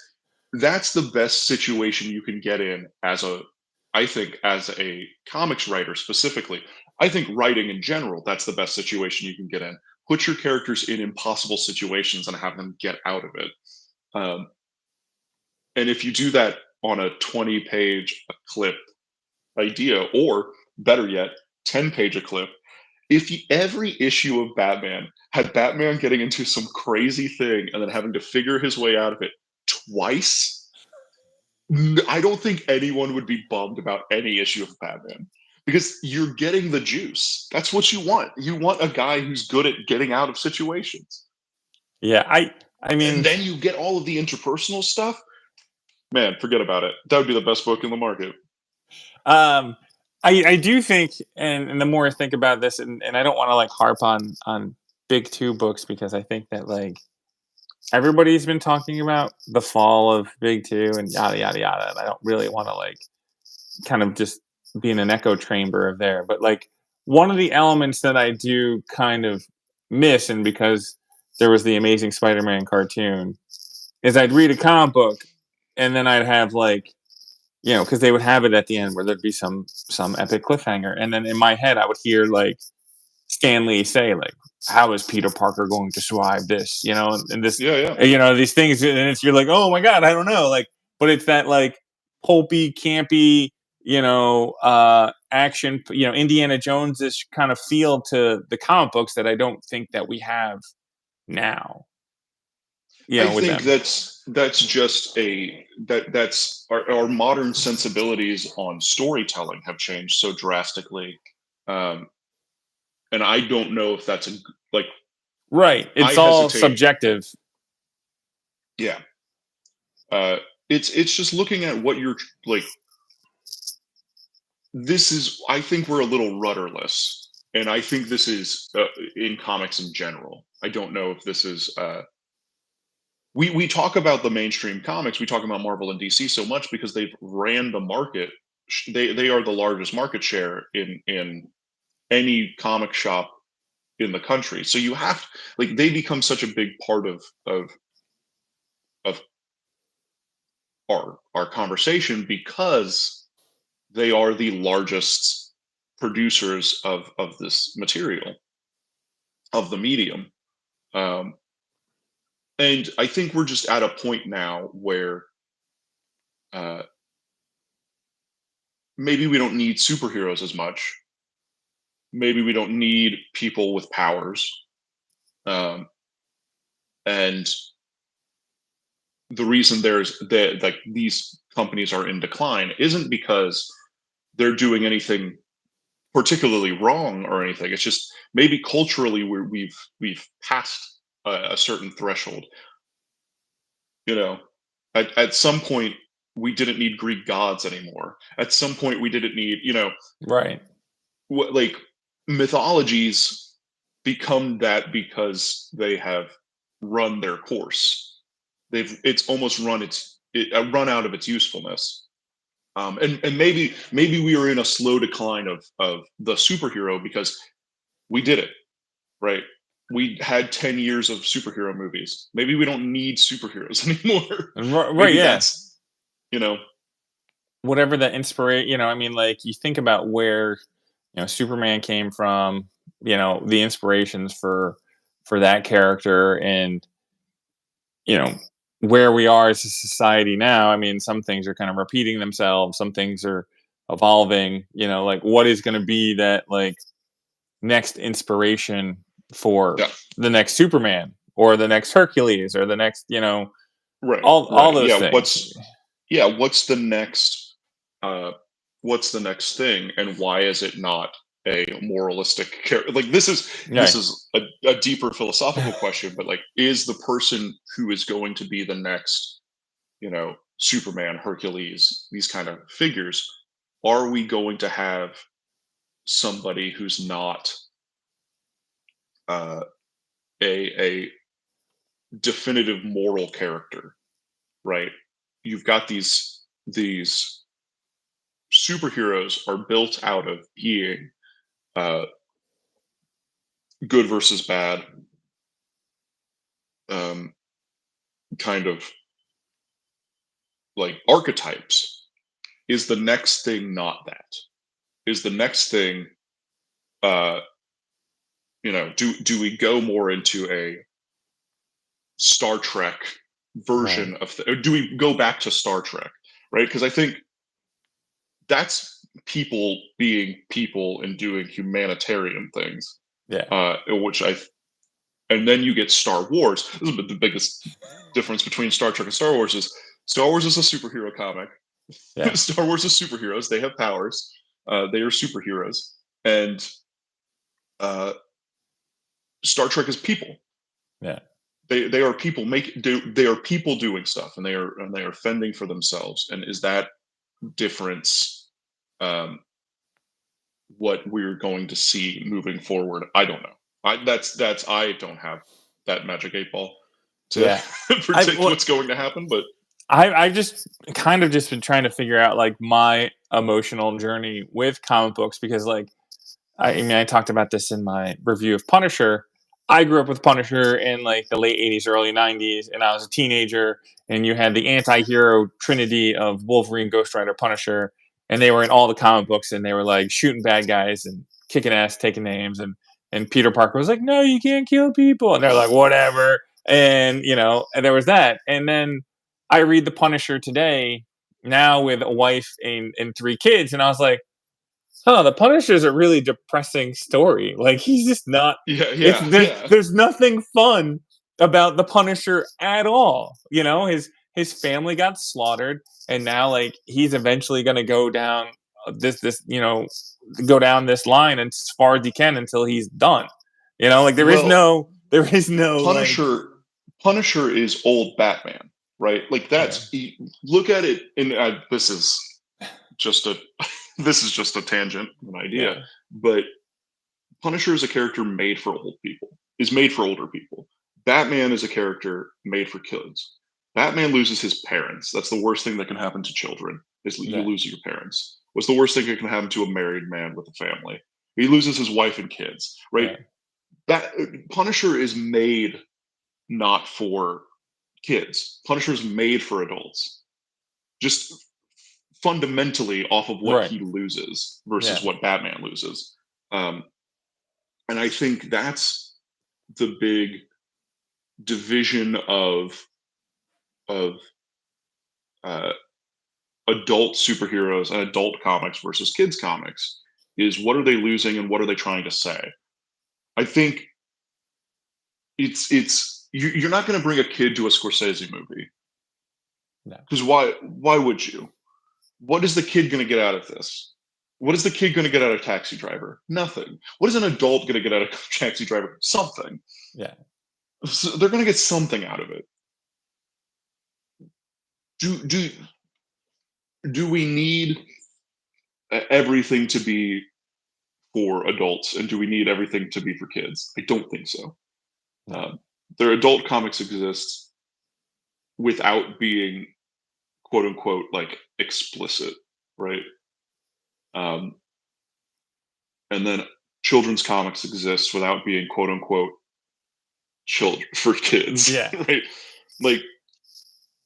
the best situation you can get in I think, as a comics writer specifically. I think writing in general, that's the best situation you can get in. Put your characters in impossible situations and have them get out of it. Um, and if you do that on a 20-page clip idea, or better yet, 10-page a clip, if every issue of Batman had Batman getting into some crazy thing and then having to figure his way out of it twice, I don't think anyone would be bummed about any issue of Batman, because you're getting the juice. That's what you want. You want a guy who's good at getting out of situations. Yeah, I mean, and then you get all of the interpersonal stuff. Man, forget about it. That would be the best book in the market. I do think, and the more I think about this, and I don't want to like harp on big two books, because I think that like everybody's been talking about the fall of big two and yada yada yada, and I don't really want to like kind of just be in an echo chamber of there. But like one of the elements that I do kind of miss, and because there was the Amazing Spider-Man cartoon, is I'd read a comic book and then I'd have like, because they would have it at the end where there'd be some epic cliffhanger, and then in my head I would hear like Stan Lee say like, "How is Peter Parker going to survive this?" And this, Yeah. These things, and you're like, "Oh my god, I don't know." Like, but it's that like pulpy, campy, action, Indiana Jones-ish kind of feel to the comic books that I don't think that we have now. I With think them. that's just that's our modern sensibilities on storytelling have changed so drastically, and I don't know if that's like Right. It's I all hesitate. subjective. Yeah, it's just looking at what you're like. I think we're a little rudderless, and I think this is in comics in general. I don't know if this is. We talk about the mainstream comics. We talk about Marvel and DC so much because they've ran the market. They are the largest market share in any comic shop in the country. So you have like they become such a big part of our conversation because they are the largest producers of this material, of the medium. Um, and I think we're just at a point now where uh, maybe we don't need superheroes as much. Maybe we don't need people with powers. And the reason there's that like these companies are in decline isn't because they're doing anything particularly wrong or anything. It's just maybe culturally we've passed a certain threshold. At some point we didn't need Greek gods anymore. At some point we didn't need Right. like mythologies become that because they have run their course. It's almost run out of its usefulness. And maybe we are in a slow decline of the superhero because we did it right. We had 10 years of superhero movies. Maybe we don't need superheroes anymore. Right. Maybe Yeah. that's Whatever the inspiration. I mean, like you think about where Superman came from. The inspirations for that character, and where we are as a society now. I mean, some things are kind of repeating themselves. Some things are evolving. Like what is going to be that like next inspiration for the next Superman or the next Hercules or the next, right. all those Yeah. things. yeah, what's the next thing, and why is it not a moralistic character? Like this Right. is a deeper philosophical question, but like, is the person who is going to be the next, Superman, Hercules, these kind of figures, are we going to have somebody who's not uh, a definitive moral character, right? You've got these superheroes are built out of being uh, good versus bad, um, kind of like archetypes. Is the next thing not that? Is the next thing, uh, do we go more into a Star Trek Right. version or do we go back to Star Trek, right? Because I think that's people being people and doing humanitarian things, Yeah. which and then you get Star Wars. This is the biggest difference between Star Trek and Star Wars is Star Wars is a superhero comic. Yeah. Star Wars is superheroes. They have powers. They are superheroes, and uh, Star Trek is people. Yeah. They are people they are people doing stuff, and they are fending for themselves. And is that difference um, what we're going to see moving forward? I don't know. I don't have that magic 8 ball to Yeah. I predict well, what's going to happen, but I just kind of just been trying to figure out like my emotional journey with comic books because like I mean I talked about this in my review of Punisher. I grew up with Punisher in like the late '80s, early '90s, and I was a teenager. And you had the anti-hero trinity of Wolverine, Ghost Rider, Punisher, and they were in all the comic books, and they were like shooting bad guys and kicking ass, taking names, and Peter Parker was like, "No, you can't kill people," and they're like, "Whatever," and and there was that, and then I read the Punisher today now with a wife and 3 kids, and I was like, huh, the Punisher is a really depressing story. Like he's just not. yeah, It's yeah, yeah. there's nothing fun about the Punisher at all. His family got slaughtered, and now like he's eventually gonna go down this go down this line as far as he can until he's done. Like Well, there is no like Punisher Punisher is old Batman, right? Like yeah look at it, and just a this is just a tangent, an idea, yeah but Punisher is a character made for old people. Is made for older people. Batman is a character made for kids. Batman loses his parents. That's the worst thing that can happen to children. Is you yeah lose your parents. What's the worst thing that can happen to a married man with a family? He loses his wife and kids. Right. yeah That Punisher is made not for kids. Punisher is made for adults. Just fundamentally off of what right he loses versus yeah what Batman loses. Um, and I think that's the big division of uh, adult superheroes and adult comics versus kids comics is what are they losing and what are they trying to say? I think you're not going to bring a kid to a Scorsese movie no because why would you? What is the kid going to get out of this? What is the kid going to get out of Taxi Driver? Nothing. What is an adult going to get out of Taxi Driver? Something. yeah So they're going to get something out of it. Do do we need everything to be for adults, and do we need everything to be for kids? I don't think so. no Um, their adult comics exist without being quote unquote like explicit, right? Um, and then children's comics exist without being quote unquote children for kids, yeah right? Like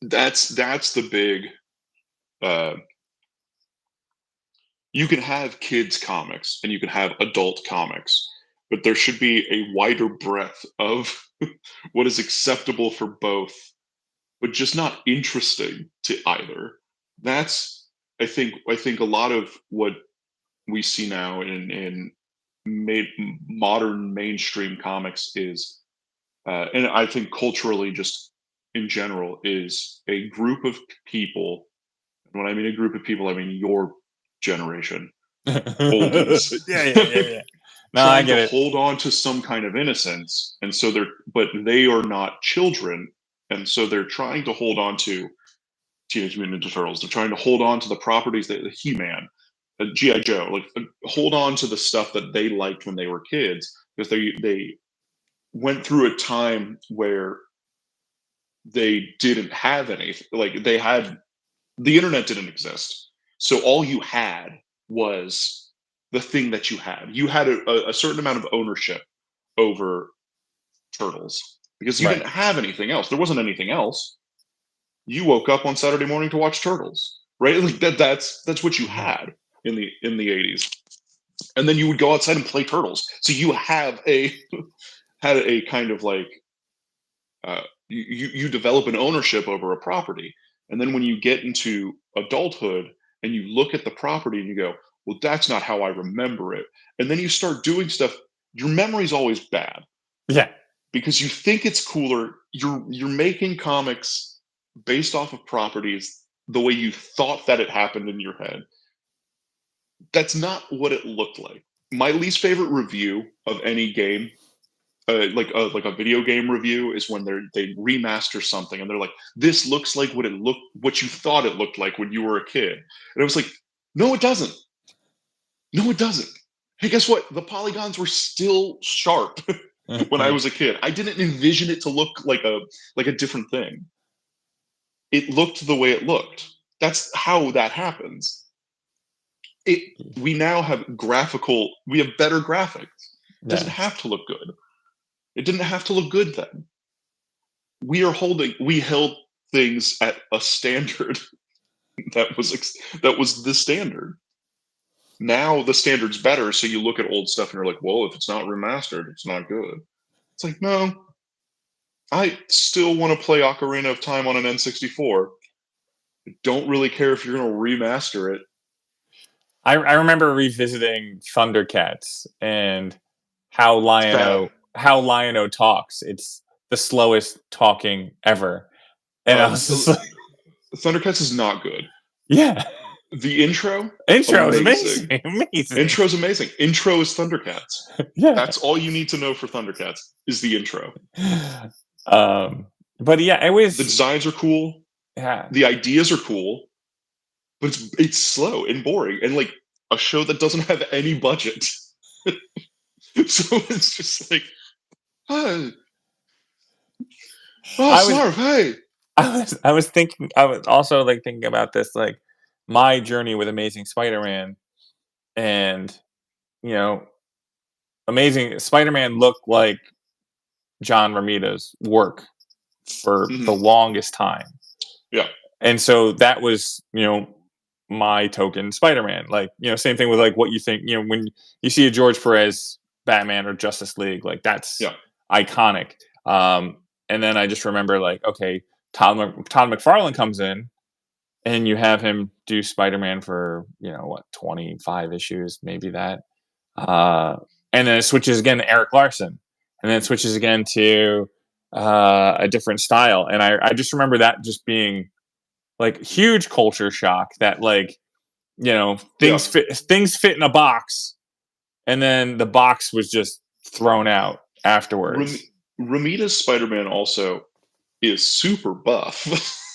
that's the big. Uh, you can have kids comics and you can have adult comics, but there should be a wider breadth of what is acceptable for both, but just not interesting to either. That's I think a lot of what we see now in made modern mainstream comics is, and I think culturally just in general is a group of people when I mean a group of people, I mean your generation, yeah, oldies, yeah. No, I trying get to it. hold on to some kind of innocence, and so but they are not children, and so they're trying to hold on to Teenage Mutant Ninja Turtles. They're trying to hold on to the properties that He-Man, GI Joe, like hold on to the stuff that they liked when they were kids, because they went through a time where they didn't have anything. Like the internet didn't exist, so all you had was the thing that you had. You had a certain amount of ownership over Turtles because you Right. didn't have anything else. There wasn't anything else. You woke up on Saturday morning to watch Turtles, right? Like that's what you had in the 80s. And then you would go outside and play Turtles. So you have had a kind of like you develop an ownership over a property. And then when you get into adulthood and you look at the property and you go, well, that's not how I remember it. And then you start doing stuff, your memory's always bad Yeah. because you think it's cooler. You're making comics based off of properties the way you thought that it happened in your head. That's not what it looked like. My least favorite review of any game, like a video game review, is when they remaster something and they're like, "This looks like what you thought it looked like when you were a kid." And I was like, "No, it doesn't. No, it doesn't. Hey, guess what? The polygons were still sharp when I was a kid. I didn't envision it to look like a different thing. It looked the way it looked. That's how that happens. We now have we have better graphics. It doesn't have to look good. It didn't have to look good then. We held things at a standard that was the standard. Now the standard's better, so you look at old stuff and you're like, well, if it's not remastered, it's not good. It's like, no, I still want to play Ocarina of Time on an N64. I don't really care if you're going to remaster it. I remember revisiting Thundercats and how Lion-O talks. It's the slowest talking ever. And I was just like, Thundercats is not good. yeah. The intro is amazing. Amazing. Intro's amazing. Intro is Thundercats. Yeah. That's all you need to know for Thundercats is the intro. But yeah, the designs are cool. Yeah. The ideas are cool, but it's slow and boring, and like a show that doesn't have any budget. So it's just like, hey, Snarf, hey. I was also like thinking about this, like my journey with Amazing Spider-Man, and Amazing Spider-Man looked like John Romita's work for the longest time. Yeah. And so that was, my token Spider-Man. Like, same thing with like what you think, when you see a George Perez Batman or Justice League, like that's iconic. And then I just remember like, okay, Todd McFarlane comes in and you have him do Spider-Man for, 25 issues, maybe that. And then it switches again to Eric Larson, and then it switches again to a different style. And I just remember that just being like huge culture shock that like, things fit in a box, and then the box was just thrown out afterwards. Romita's Spider-Man also is super buff.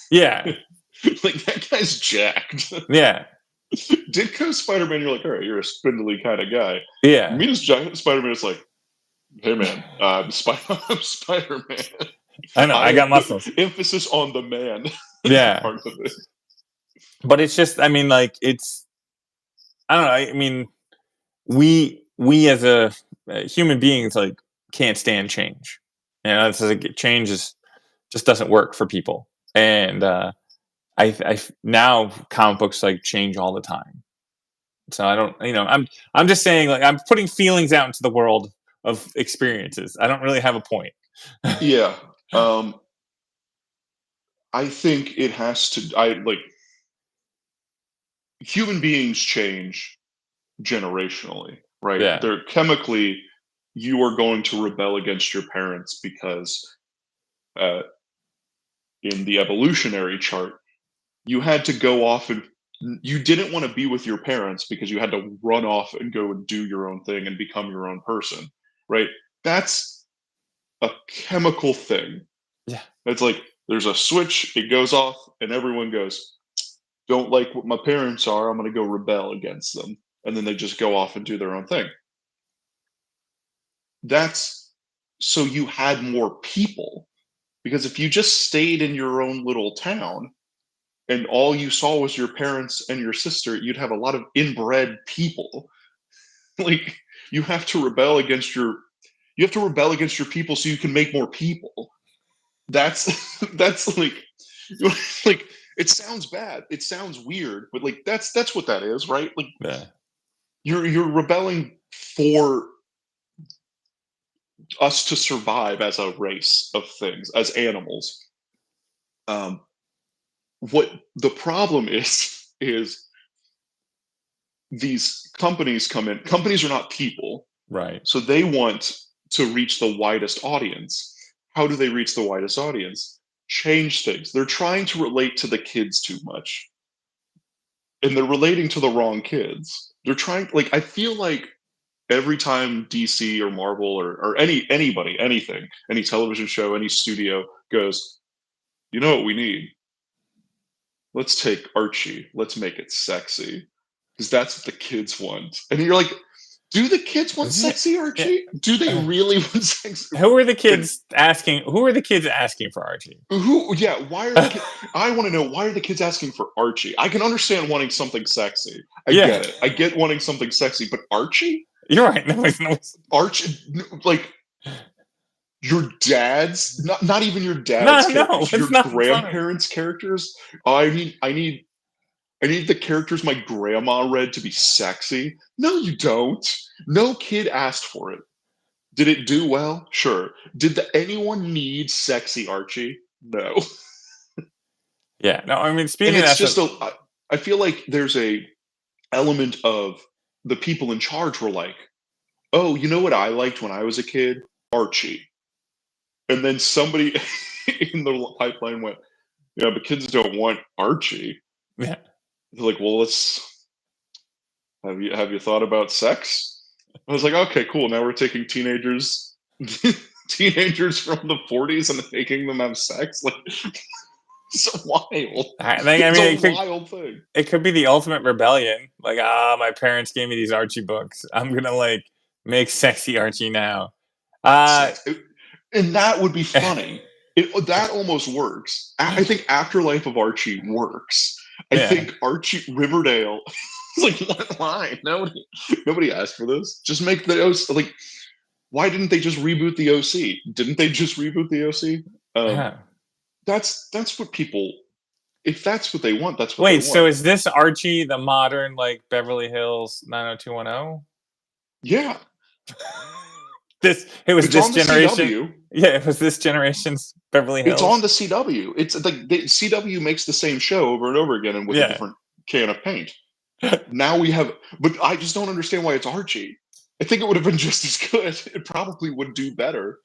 Yeah. Like that guy's jacked. Yeah. Ditko Spider-Man, you're like, all right, you're a spindly kind of guy. Yeah. Romita's Spider-Man is like, hey man, I'm Spider-Man. I know, I got muscles. Emphasis on the man. Yeah. Part of it. But it's just, I mean, like, I don't know. I mean, we as a human beings, like, can't stand change. It's like change just doesn't work for people. And I now comic books like change all the time. So I don't, I'm just saying, like, I'm putting feelings out into the world of experiences. I don't really have a point. Yeah. I think it has to, human beings change generationally, right? Yeah. They're chemically, you are going to rebel against your parents because in the evolutionary chart, you had to go off and you didn't want to be with your parents because you had to run off and go and do your own thing and become your own person, right? That's a chemical thing. Yeah. It's like there's a switch, it goes off, and everyone goes, don't like what my parents are, I'm going to go rebel against them. And then they just go off and do their own thing. That's so you had more people. Because if you just stayed in your own little town and all you saw was your parents and your sister, you'd have a lot of inbred people. Like you have to rebel against your people so you can make more people. That's like like it sounds bad. It sounds weird, but like that's what that is, right? Like Yeah. you're rebelling for us to survive as a race of things, as animals. What the problem is these companies come in. Companies are not people, Right. so they want to reach the widest audience. How do they reach the widest audience? Change things. They're trying to relate to the kids too much, and they're relating to the wrong kids. They're trying, like, I feel like every time DC or Marvel or anybody, anything, any television show, any studio goes, you know what we need? Let's take Archie. Let's make it sexy. Because that's what the kids want. And you're like, do the kids want sexy Archie? Yeah. Do they really want sexy? Who are the kids asking? Who are the kids asking for Archie? Who? Yeah. Why are the kids? I want to know, why are the kids asking for Archie? I can understand wanting something sexy. I get it. I get wanting something sexy, but Archie? You're right. No. Archie, like your dad's, not even your dad's characters, your grandparents' characters. Oh, I need the characters my grandma read to be sexy. No, you don't. No kid asked for it. Did it do well? Sure. Did anyone need sexy Archie? No. Yeah. No, I mean, speaking and of it's that, I feel like there's a element of the people in charge were like, oh, you know what I liked when I was a kid? Archie. And then somebody in the pipeline went, yeah, but kids don't want Archie. Yeah. They're like, well, have you thought about sex? I was like, okay, cool. Now we're taking teenagers from the 40s and making them have sex. Like, it's wild. It's a wild thing. It could be the ultimate rebellion. Like, my parents gave me these Archie books. I'm gonna like make sexy Archie now. And that would be funny. That almost works. I think Afterlife of Archie works. I think Archie Riverdale is like one line. Nobody asked for this. Just make the OC. Like, why didn't they just reboot the OC? Didn't they just reboot the OC? That's what people. If that's what they want, that's what they want. Wait, so is this Archie the modern like Beverly Hills 90210? Yeah. It was this generation. CW. Yeah, it was this generation's Beverly Hills. It's on the CW. It's like the CW makes the same show over and over again and with a different can of paint. Now we have, but I just don't understand why it's Archie. I think it would have been just as good. It probably would do better.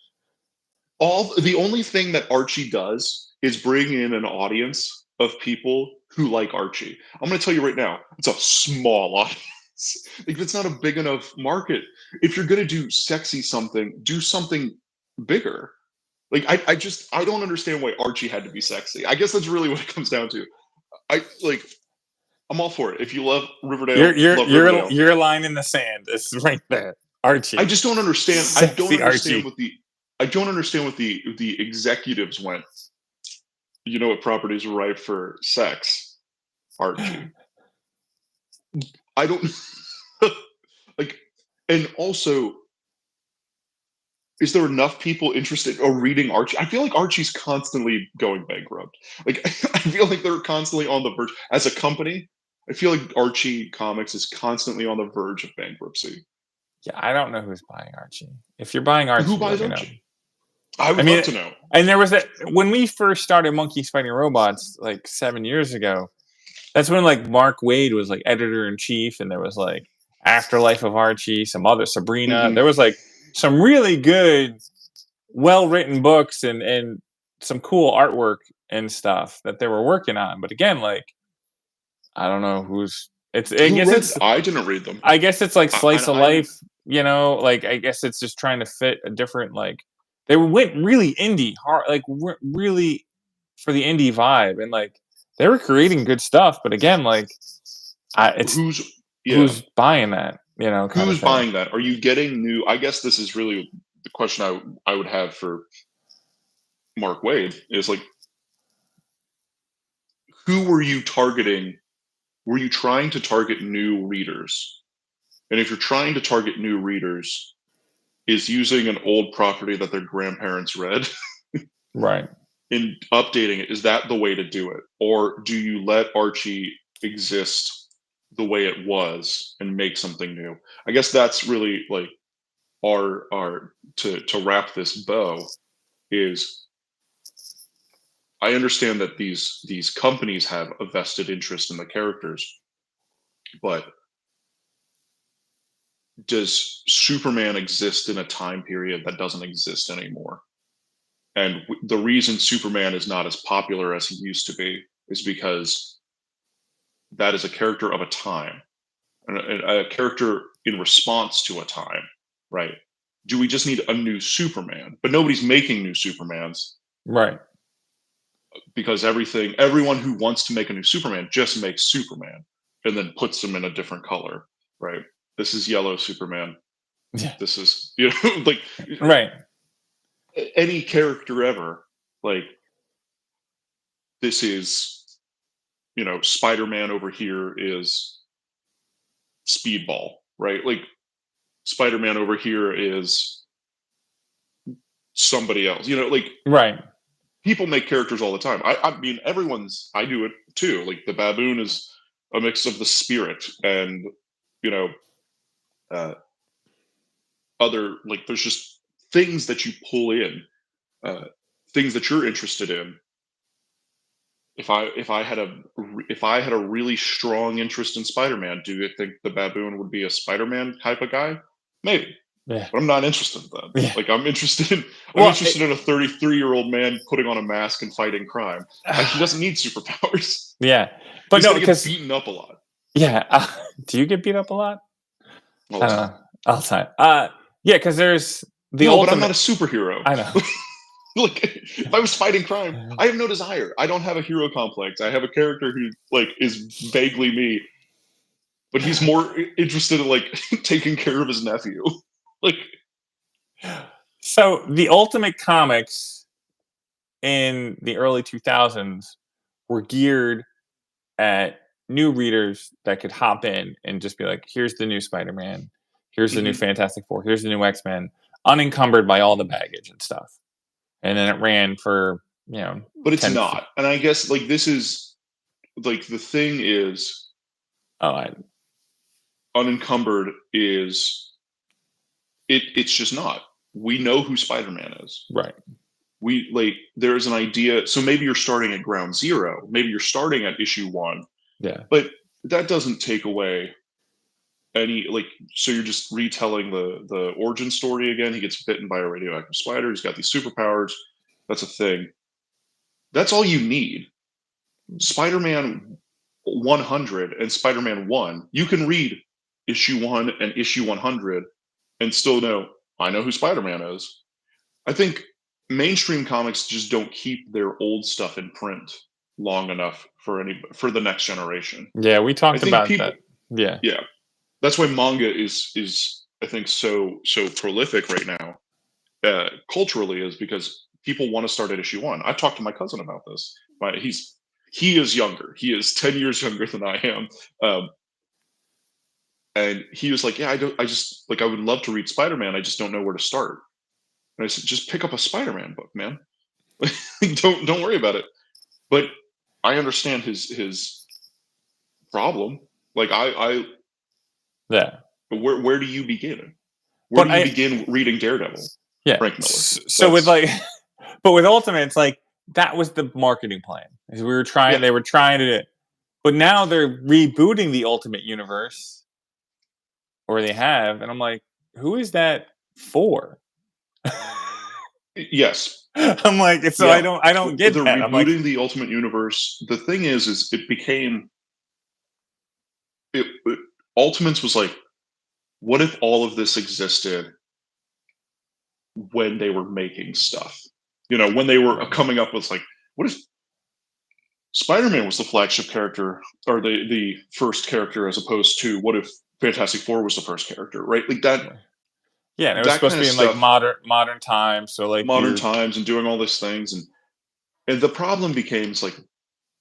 The only thing that Archie does is bring in an audience of people who like Archie. I'm going to tell you right now, it's a small audience. Like, it's not a big enough market. If you're going to do sexy something, do something bigger. Like, I don't understand why Archie had to be sexy. I guess that's really what it comes down to. I'm all for it. If you love Riverdale, love Riverdale. Your line in the sand is right there. Archie. I just don't understand. Sexy I don't understand what the executives went. You know what properties are ripe for sex? Archie. I don't like, and also, is there enough people interested or reading Archie? I feel like Archie's constantly going bankrupt. Like, I feel like they're constantly on the verge. As a company, I feel like Archie Comics is constantly on the verge of bankruptcy. Yeah, I don't know who's buying Archie. If you're buying Archie, who buys Archie? I would love to know. And there was when we first started Monkeys Fighting Robots like 7 years ago. That's when like Mark Waid was like editor in chief, and there was like Afterlife of Archie, some other Sabrina. Mm-hmm. There was like some really good, well written books, and some cool artwork and stuff that they were working on. But again, like, I don't know who's I didn't read them. I guess it's like slice of I life, like I guess it's just trying to fit a different they went really indie hard, like really for the indie vibe, and like they were creating good stuff, but again, like it's who's buying that, kind who's of thing. buying that? Are you getting new? I guess this is really the question I would have for Mark Waid is like, who were you targeting? Were you trying to target new readers? And if you're trying to target new readers, is using an old property that their grandparents read right, and updating it, is that the way to do it? Or do you let Archie exist the way it was and make something new? I guess that's really like our to wrap this bow is, I understand that these companies have a vested interest in the characters, but does Superman exist in a time period that doesn't exist anymore? And the reason Superman is not as popular as he used to be is because that is a character of a time, a character in response to a time, right? Do we just need a new Superman? But nobody's making new Supermans, right, because everyone who wants to make a new Superman just makes Superman and then puts them in a different color, right? This is yellow Superman. yeah, This is, like, right, any character ever, like, this is, Spider-Man over here is Speedball, right? Like, Spider-Man over here is somebody else, like, right, people make characters all the time. I mean, I do it too. Like, the Baboon is a mix of the Spirit and, uh, other, like, there's just things that you pull in, things that you're interested in. If I had a really strong interest in Spider-Man, do you think the Baboon would be a Spider-Man type of guy? Maybe, yeah, but I'm not interested in that. yeah. Like, I'm interested in Well, a 33-year-old man putting on a mask and fighting crime. Like, he doesn't need superpowers. yeah, but He's no, gonna get because beaten up a lot yeah, do you get beat up a lot? all I the don't time. know, all the time. Yeah, because there's the No, but I'm ultimate. not a superhero. I know. Look, if I was fighting crime, I have no desire. I don't have a hero complex. I have a character who, like, is vaguely me, but he's more interested in, like, taking care of his nephew. Like, So the Ultimate comics in the early 2000s were geared at new readers that could hop in and just be like, here's the new Spider-Man, here's the new mhm. Fantastic Four, here's the new X-Men, unencumbered by all the baggage and stuff. And then it ran for, But it's 10. not. And I guess, like, this is, like, the thing is, Oh, unencumbered is, it's just not. We know who Spider-Man is. right. We, like, there's an idea. So maybe you're starting at ground zero. Maybe you're starting at issue 1, Yeah. but that doesn't take away any, like, so you're just retelling the origin story again. He gets bitten by a radioactive spider. He's got these superpowers. That's a thing. That's all you need. Spider-Man 100 and Spider-Man 1, you can read issue 1 and issue 100 and still know, I know who Spider-Man is. I think mainstream comics just don't keep their old stuff in print long enough for the next generation. Yeah, we I talked think about people, that. Yeah. yeah, that's why manga is I think so prolific right now, culturally, is because people want to start at issue 1. I've talked to my cousin about this. He is younger. He is 10 years younger than I am. And he was like, yeah, I just, like, I would love to read Spider-Man. I just don't know where to start. And I said, just pick up a Spider-Man book, man. don't worry about it. But I understand his problem. Like, Yeah. where do you begin? But Where do you begin reading Daredevil? Yeah. Frank Miller. So with, like, but with Ultimate, it's like that was the marketing plan. Is we were trying. Yeah. They were trying to do it, but now they're rebooting the Ultimate universe, or they have, and I'm like, who is that for? Yes, I'm like, so Yeah. I don't get They're that. I'm like, rebooting the Ultimate Universe. The thing is it became Ultimates was like, what if all of this existed when they were making stuff? When they were right, coming up with like, what if Spider-Man was the flagship character or the first character as opposed to what if Fantastic Four was the first character, right? Like that right. Yeah, and it was that supposed kind to of be in like stuff, modern times. So like modern you're times and doing all these things. And the problem became like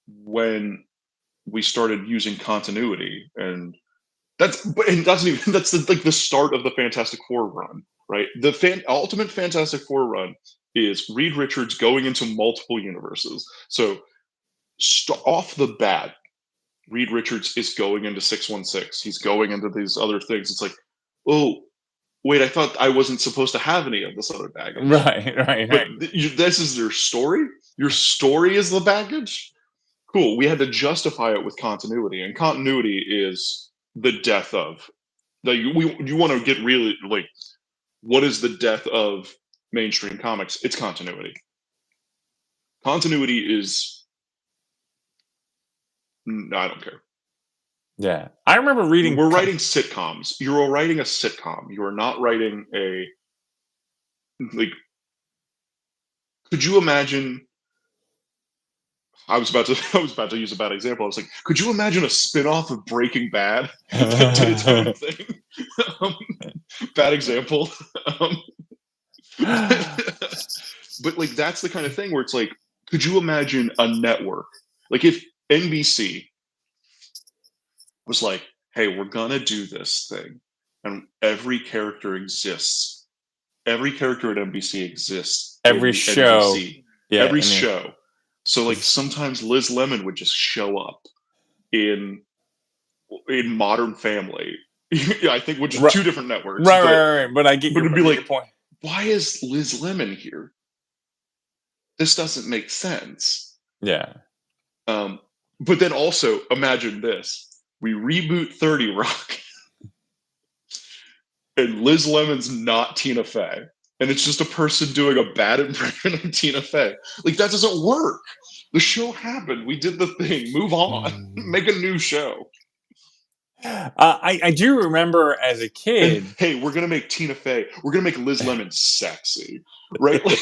when we started using continuity, and that's even that's like the start of the Fantastic Four run, right? The ultimate Fantastic Four run is Reed Richards going into multiple universes. So off the bat, Reed Richards is going into 616. He's going into these other things. It's like, oh, wait, I thought I wasn't supposed to have any of this other baggage. But right. this is their story. Your story is the baggage. Cool. We had to justify it with continuity, and continuity is the death of. Like you want to get really like, what is the death of mainstream comics? It's continuity. Continuity is. No, I don't care. Yeah, I remember reading. We're writing sitcoms. You're writing a sitcom. You are not writing a like. Could you imagine? I was about to. I was about to use a bad example. I was like, could you imagine a spin-off of Breaking Bad that did its own thing? um, Bad example. Um, but like that's the kind of thing where it's like, could you imagine a network like if NBC was like, hey, we're gonna do this thing, and every character exists. Every character at NBC exists in Every the show, NBC. yeah, Every I mean, show. So like sometimes Liz Lemon would just show up in Modern Family. Yeah, I think, which are right, two different networks, right, but right, right. But I it'd be get like, your point. why is Liz Lemon here? This doesn't make sense. Yeah, Um, but then also imagine this: we reboot 30 Rock, and Liz Lemon's not Tina Fey, and it's just a person doing a bad impression of Tina Fey. Like that doesn't work. The show happened. We did the thing. Move on. Make a new show. I do remember as a And kid. hey, we're gonna make Tina Fey. We're gonna make Liz Lemon sexy, right? Like,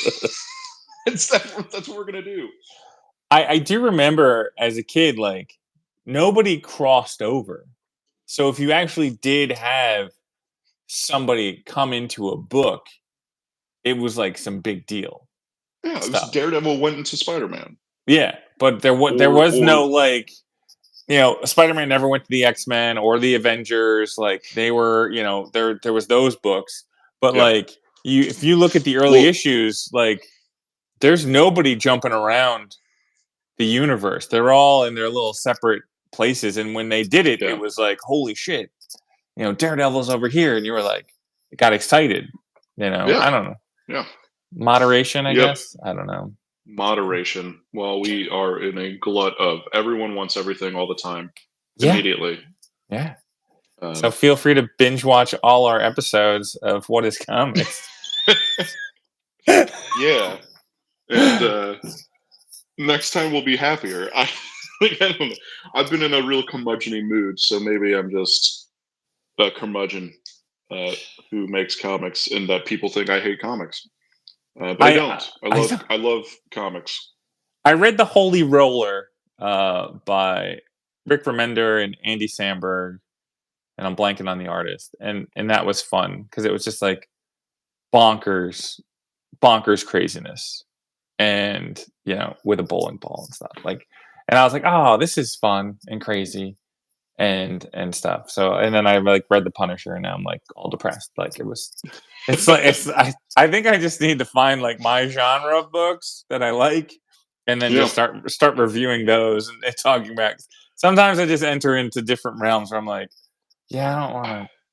that's what we're gonna do. I do remember as a kid, like nobody crossed over. So if you actually did have somebody come into a book, it was like some big deal Yeah, it was stuff. Daredevil went into Spider-Man, Yeah, but there or was no like, Spider-Man never went to the X-Men or the Avengers. Like they were, there was those books, but yeah. like if you look at the early Well, issues, like there's nobody jumping around the universe. They're all in their little separate places, and when they did it, it yeah, was like, holy shit, Daredevil's over here, and you were like, got excited. yeah, I don't know, yeah. moderation, I Yep. guess. I don't know. Moderation. Well, we are in a glut of everyone wants everything all the time, Yeah, immediately. yeah. So Um, feel free to binge watch all our episodes of What Is Comics. yeah, and next time we'll be happier. I don't know. I've been in a real curmudgeon mood, so maybe I'm just a curmudgeon who makes comics, and that people think I hate comics. But I don't. I love comics. I read The Holy Roller by Rick Remender and Andy Samberg, and I'm blanking on the artist, and that was fun because it was just like bonkers craziness, and with a bowling ball and stuff like, and I was like, oh, this is fun and crazy and stuff. So, and then I like read The Punisher, and now I'm like all depressed. Like it's like I think I just need to find like my genre of books that I like, and then Yeah. just start reviewing those and talking back. Sometimes I just enter into different realms where I'm like, yeah,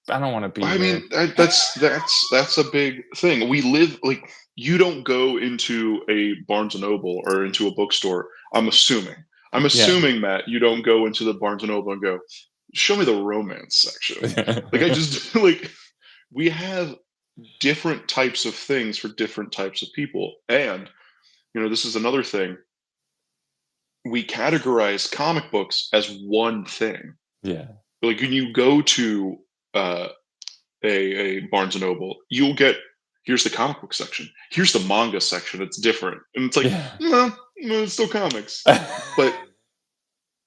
I don't want to be I here. mean, that's a big thing. We live like, you don't go into a Barnes and Noble or into a bookstore. I'm assuming. Yeah. Matt, you don't go into the Barnes and Noble and go, show me the romance section. Like I just like, we have different types of things for different types of people, and this is another thing. We categorize comic books as one thing. Yeah. Like when you go to a Barnes and Noble, you'll get, here's the comic book section, here's the manga section. It's different, and it's like, Yeah. no, it's still comics. But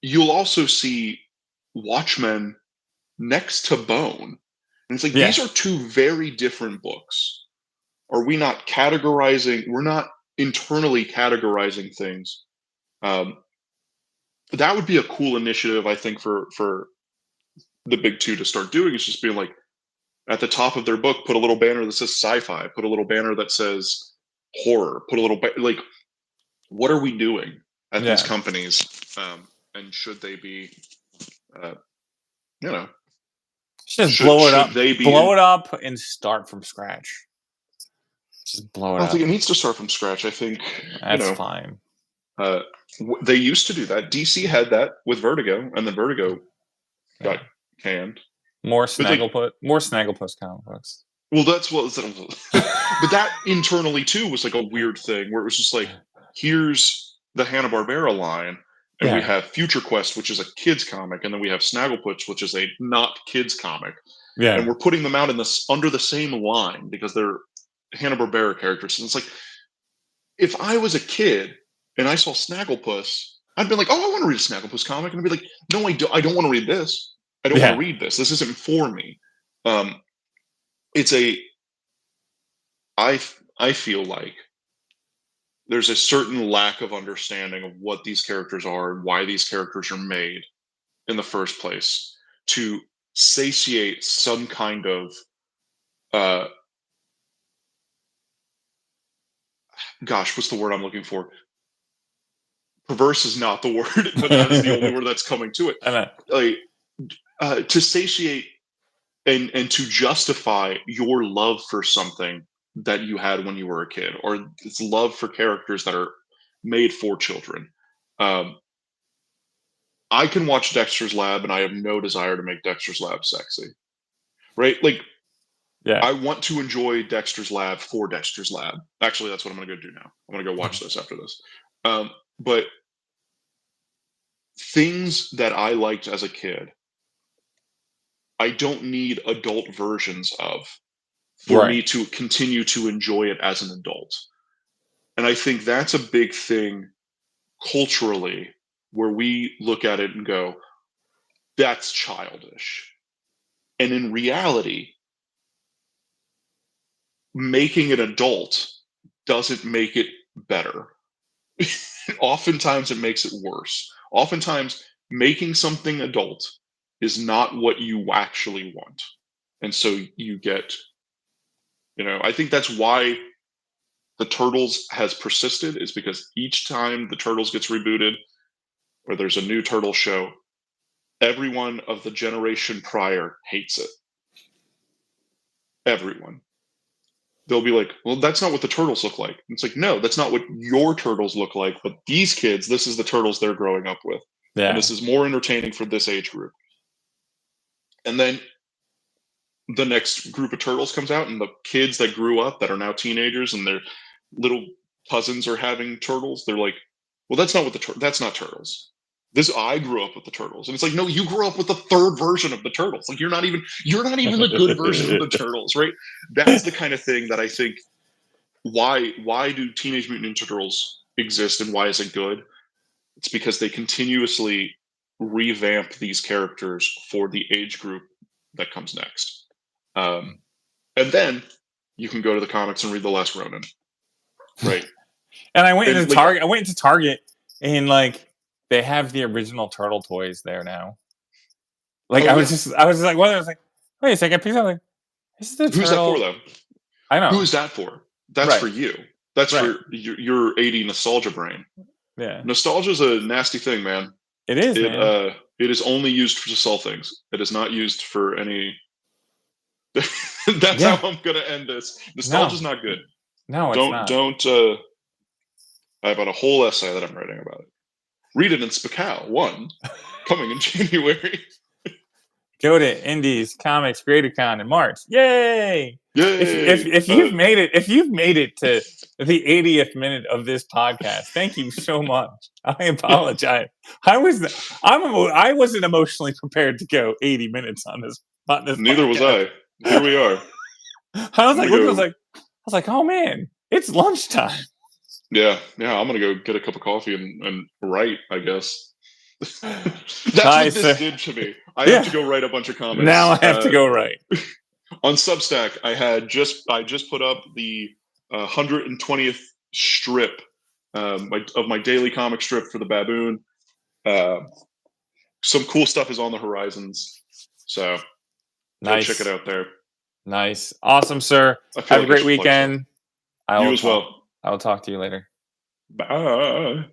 you'll also see Watchmen next to Bone, and it's like, Yeah. these are two very different books. Are we not categorizing? We're not internally categorizing things. That would be a cool initiative, I think, for the big two to start doing. Is just being like, at the top of their book, put a little banner that says sci-fi, put a little banner that says horror, put a little like, what are we doing at these companies, and should they be, just blow it up, blow it up, and start from scratch. Just blow it up. I don't think it needs to start from scratch. I think that's fine. They used to do that. DC had that with Vertigo, and then Vertigo got canned. More Snagglepuss comic books. Well, that's what. But that internally too was like a weird thing where it was just like, here's the Hanna-Barbera line, and we have Future Quest, which is a kids comic, and then we have Snagglepuss, which is a not kids comic. Yeah, and we're putting them out in this under the same line because they're Hanna-Barbera characters. And it's like, if I was a kid and I saw Snagglepuss, I'd be like, oh, I want to read a Snagglepuss comic, and I'd be like, no, I don't want to read this. I don't want to read this. This isn't for me. I feel like there's a certain lack of understanding of what these characters are and why these characters are made in the first place to satiate some kind of what's the word I'm looking for? Perverse is not the word, but that's the only word that's coming to it. To satiate and to justify your love for something that you had when you were a kid, or it's love for characters that are made for children. I can watch Dexter's Lab, and I have no desire to make Dexter's Lab sexy, right? Like, I want to enjoy Dexter's Lab for Dexter's Lab. Actually, that's what I'm going to go do now. I'm going to go watch this after this. But things that I liked as a kid, I don't need adult versions of for me to continue to enjoy it as an adult. And I think that's a big thing culturally, where we look at it and go, that's childish. And in reality, making it adult doesn't make it better. Oftentimes it makes it worse. Oftentimes making something adult is not what you actually want. And so you get, I think that's why the Turtles has persisted, is because each time the Turtles gets rebooted or there's a new Turtle show, everyone of the generation prior hates it. Everyone. They'll be like, well, that's not what the Turtles look like. And it's like, no, that's not what your Turtles look like. But these kids, this is the Turtles they're growing up with. Yeah. And this is more entertaining for this age group. And then the next group of Turtles comes out, and the kids that grew up that are now teenagers and their little cousins are having Turtles. They're like, well, that's not what that's not Turtles. I grew up with the Turtles. And it's like, no, you grew up with the third version of the Turtles. Like, you're not even the good version of the Turtles, right? That's the kind of thing that I think, why do Teenage Mutant Ninja Turtles exist, and why is it good? It's because they continuously revamp these characters for the age group that comes next. And then you can go to the comics and read The Last Ronin. Right. And I went into Target. I went into Target, and they have the original Turtle toys there now. I was like, what? I was like, wait a second, please. I'm like, this is the Turtle. Who's that for, though? I know. Who is that for? That's for you. That's for your 80 nostalgia brain. Yeah. Nostalgia is a nasty thing, man. It is, man. It is only used to sell things. It is not used for any. That's how I'm going to end this. Nostalgia is not good. No, it's not. Don't. I have a whole essay that I'm writing about it. Read it in Spakal 1, coming in January. Go to Indies Comics CreatorCon in March. Yay! Yay! If you've made it to the 80th minute of this podcast, thank you so much. I apologize. I wasn't emotionally prepared to go 80 minutes on this Neither podcast. was I. Here we are. I was like, oh man, it's lunchtime. Yeah. I'm gonna go get a cup of coffee and write, I guess. That's Nice, what this sir. did to me. I have to go write a bunch of comics. Now I have to go write. On Substack, I just put up the 120th strip of my daily comic strip for the Baboon. Some cool stuff is on the horizons, so Nice. Check it out there. Nice, awesome, sir. Have a great weekend. You as well. I will talk to you later. Bye.